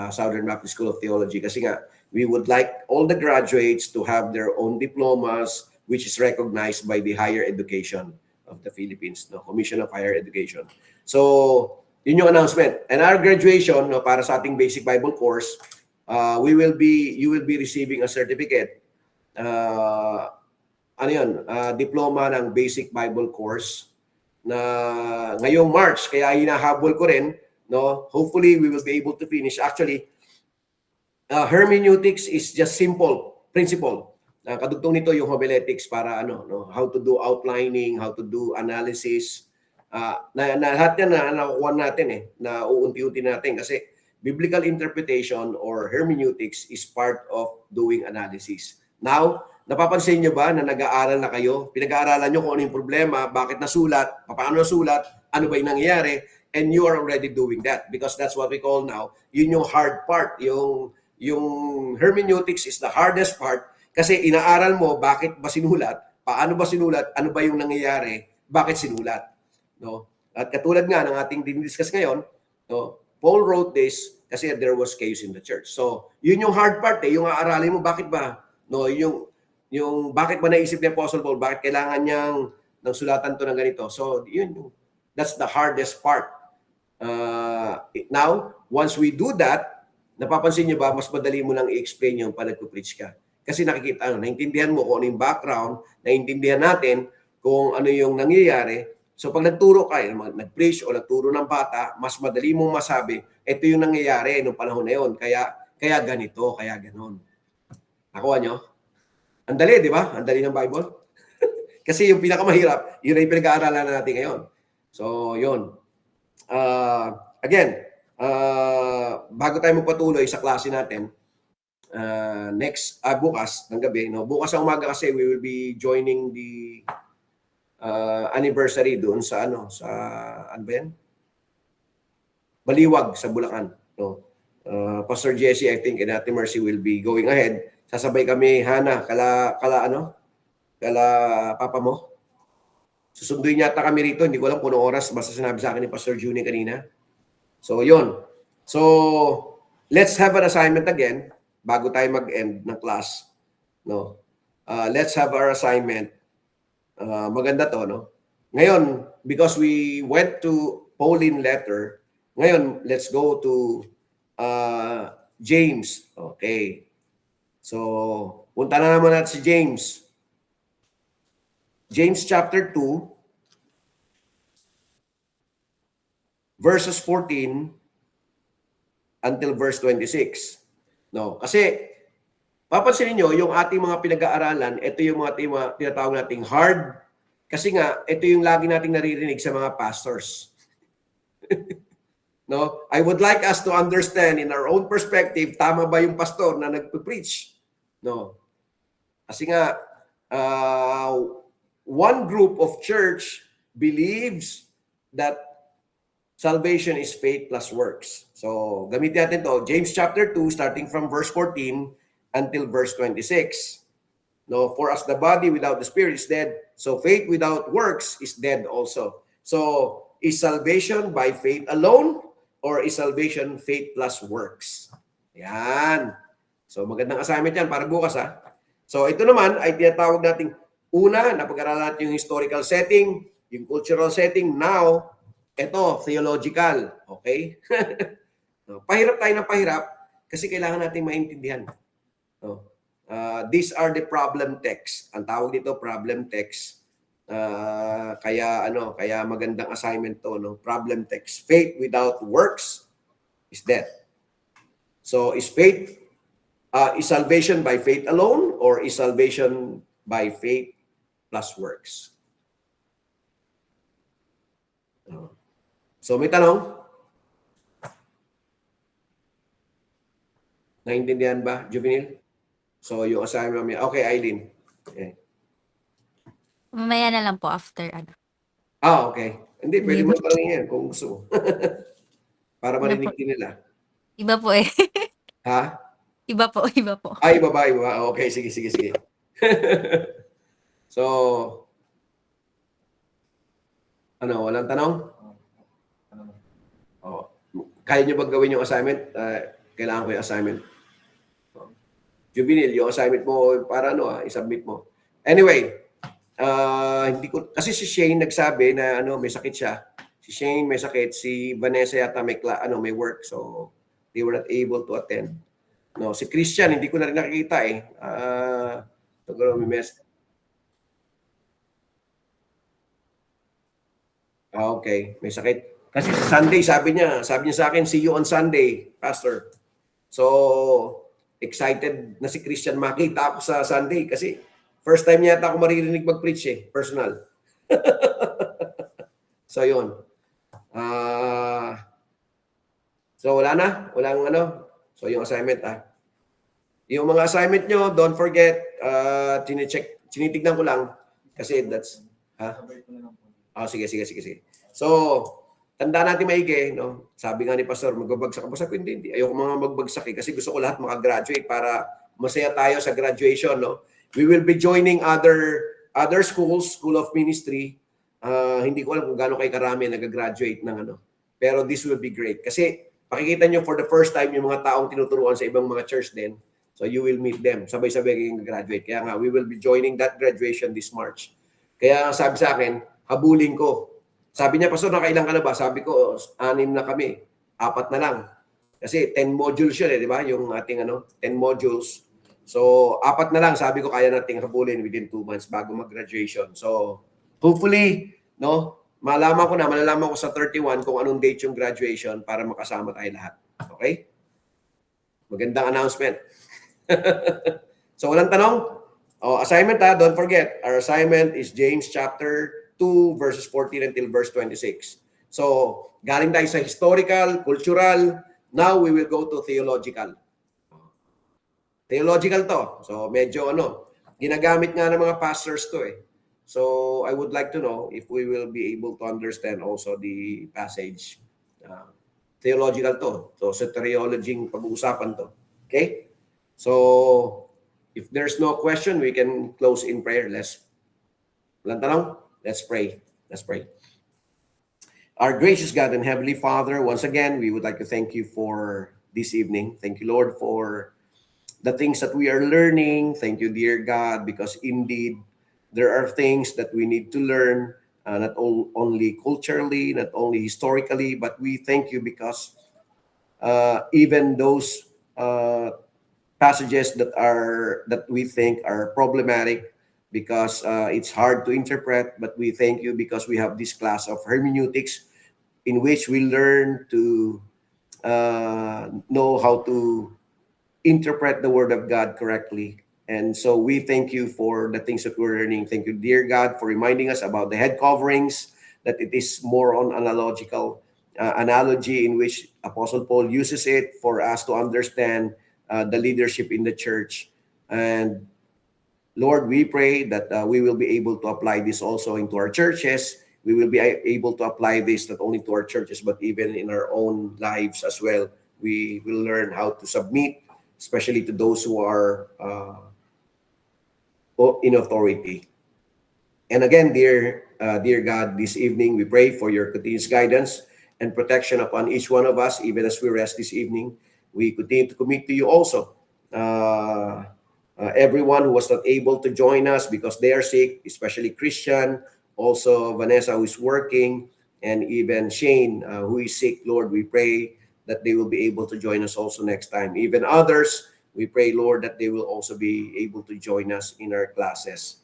Southern Baptist School of Theology. Kasi nga, we would like all the graduates to have their own diplomas, which is recognized by the Higher Education of the Philippines, Commission of Higher Education. So, yun yung announcement. And our graduation, para sa ating basic Bible course, you will be receiving a certificate. Diploma ng basic Bible course na ngayong March, kaya hinahabol ko rin, no? Hopefully we will be able to finish. Actually, hermeneutics is just simple principle. Kadugtong nito yung homiletics para how to do outlining, how to do analysis. Lahat yan na nakukuha natin na uunti-unti natin kasi biblical interpretation or hermeneutics is part of doing analysis. Now, napapansin nyo ba na nag-aaral na kayo? Pinag-aaralan nyo kung ano yung problema, bakit nasulat, paano nasulat, ano ba yung nangyayari, and you are already doing that because that's what we call now, yun yung hard part. Yung hermeneutics is the hardest part kasi inaaral mo bakit ba sinulat, paano ba sinulat, ano ba yung nangyayari, bakit sinulat. No? At katulad nga ng ating dinidiscuss ngayon, no? Paul wrote this kasi there was chaos in the church. So, yun yung hard part yung aaralin mo bakit ba, no, yung bakit ba naisip ni Apostle Paul, bakit kailangan niyang ng sulatan to ng ganito. So, that's the hardest part. Now, once we do that, napapansin niyo ba, mas madali mo lang i-explain yung pag nagpo-preach ka. Kasi naintindihan mo kung ano yung background, naintindihan natin kung ano yung nangyayari. So pag nagturo ka, nag-preach o nagturo ng bata, mas madali mong masabi, ito yung nangyayari noong panahon na yun. Kaya ganito, kaya ganon. Nakuha nyo? Ang dali, di ba? Ang dali ng Bible. Kasi yung pinakamahirap, yun ay pinag-aaralan natin ngayon. So, yun. Again, bago tayo magpatuloy sa klase natin, bukas ng gabi, bukas ang umaga kasi we will be joining the anniversary doon sa ano ba yan? Baliwag sa Bulacan. Pastor Jesse, I think, and Ate Mercy will be going ahead. Sasabay kami, Hana, kala papa mo. Susunduin yata kami rito, hindi ko alam kung anong oras, basta sinabi sa akin ni Pastor Juni kanina. So, yun. So, let's have an assignment again bago tayo mag-end ng class. Let's have our assignment. Maganda to, no? Ngayon, because we went to Pauline letter, ngayon, let's go to James. Okay. So, punta na naman natin si James. James chapter 2, verses 14 until verse 26. No, kasi papansinin niyo yung ating mga pinag-aaralan, ito yung mga tinatawag nating hard kasi nga ito yung lagi nating naririnig sa mga pastors. No, I would like us to understand in our own perspective, tama ba yung pastor na nagpe-preach? No. Kasi nga one group of church believes that salvation is faith plus works. So, gamitin natin to. James chapter 2, starting from verse 14 until verse 26. No, for as the body without the spirit is dead, so faith without works is dead also. So, is salvation by faith alone or is salvation faith plus works? Yan. So, magandang assignment yan para bukas ha. So, ito naman ay tinatawag nating una, napag-aralan natin yung historical setting, yung cultural setting. Now, ito, theological. Okay? Pahirap tayo ng pahirap kasi kailangan natin maintindihan. These are the problem texts. Ang tawag dito, problem text. Kaya magandang assignment to, no? Problem text. Faith without works is death. So, is salvation by faith alone or is salvation by faith plus works? So, may tanong? Naintindihan ba, Juvenil? So, yung assignment namin. Okay, Aileen. Okay. Mamaya na lang po after ano. Okay. Hindi, pwede mo tanongin yan kung gusto mo. Para marinig din nila. Iba po eh. Ha? Iba po. Iba ba? Okay, sige. So, walang tanong? Kaya nyo ba gawin yung assignment? Kailangan ko yung assignment. Juvenil, yung assignment mo para i-submit mo. Anyway, kasi si Shane nagsabi na may sakit siya. Si Shane may sakit, si Vanessa yata may work, so they were not able to attend. No, si Christian hindi ko na rin nakikita eh. Siguro may mess. Okay, may sakit. Kasi sa Sunday, sabi niya sa akin, see you on Sunday, Pastor. So, excited na si Christian makita ako sa Sunday kasi first time yata ako maririnig mag-preach personal. So, yun. So, wala na. Walang ano. So, yung assignment, Yung mga assignment nyo, don't forget, tinitignan ko lang kasi that's, sige. So, tandaan natin maigi, no? Sabi nga ni Pastor, magbabagsak ako. Sabi ko, hindi. Ayoko mga magbagsak kasi gusto ko lahat makagraduate para masaya tayo sa graduation, no? We will be joining other schools, School of Ministry. Hindi ko alam kung gaano kayo karami nag-graduate ng ano. Pero this will be great. Kasi pakikita nyo for the first time yung mga taong tinuturuan sa ibang mga church din. So you will meet them. Sabay-sabay kayong graduate. Kaya nga, we will be joining that graduation this March. Kaya sabi sa akin, habulin ko. Sabi niya, Pastor, nakailang ka na ba? Sabi ko, 6 na kami. 4 na lang. Kasi 10 modules yun di ba? Yung ating 10 modules. So, 4 na lang. Sabi ko, kaya nating habulin within 2 months bago mag-graduation. So, hopefully, no, malalaman ko sa 31 kung anong date yung graduation para makasama tayo lahat. Okay? Magandang announcement. So, walang tanong? Assignment don't forget. Our assignment is James chapter 2 verses 14 until verse 26. So, galing tayo sa historical, cultural. Now, we will go to theological. Theological to. So, medyo ginagamit nga ng mga pastors to So, I would like to know if we will be able to understand also the passage. Theological to. So, soteriology pag-uusapan to. Okay? So, if there's no question, we can close in prayer. Walang tanong? Let's pray. Let's pray. Our gracious God and Heavenly Father, once again, we would like to thank you for this evening. Thank you, Lord, for the things that we are learning. Thank you, dear God, because indeed, there are things that we need to learn, not only culturally, not only historically, but we thank you because even those passages that we think are problematic because it's hard to interpret, but we thank you because we have this class of hermeneutics in which we learn to know how to interpret the Word of God correctly. And so we thank you for the things that we're learning. Thank you, dear God, for reminding us about the head coverings, that it is more on analogical analogy in which Apostle Paul uses it for us to understand the leadership in the church. And Lord, we pray that we will be able to apply this also into our churches. We will be able to apply this not only to our churches, but even in our own lives as well. We will learn how to submit, especially to those who are in authority. And again, dear God, this evening we pray for your continuous guidance and protection upon each one of us, even as we rest this evening. We continue to commit to you also everyone who was not able to join us because they are sick, especially Christian, also Vanessa who is working, and even Shane who is sick. Lord, we pray that they will be able to join us also next time. Even others, we pray, Lord, that they will also be able to join us in our classes.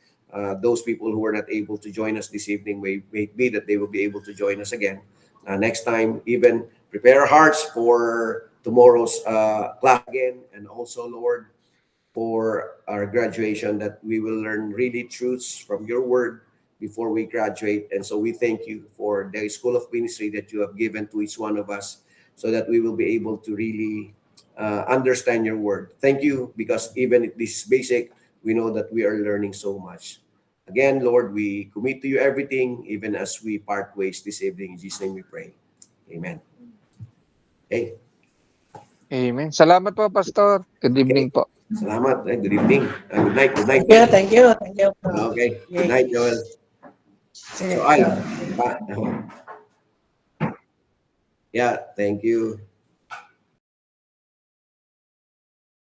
Those people who were not able to join us this evening, may be that they will be able to join us again next time. Even prepare our hearts for tomorrow's class again, and also, Lord, for our graduation, that we will learn really truths from your word before we graduate. And so we thank you for the School of Ministry that you have given to each one of us so that we will be able to really understand your word. Thank you, because even if this is basic, we know that we are learning so much. Again, Lord, we commit to you everything, even as we part ways this evening. In Jesus' name we pray. Amen. Okay. Amen. Salamat po, Pastor. Good evening po. Salamat. Good evening. Good night. Good night. Thank you. Okay. Good night, Joel. Sige. So, yeah, thank you.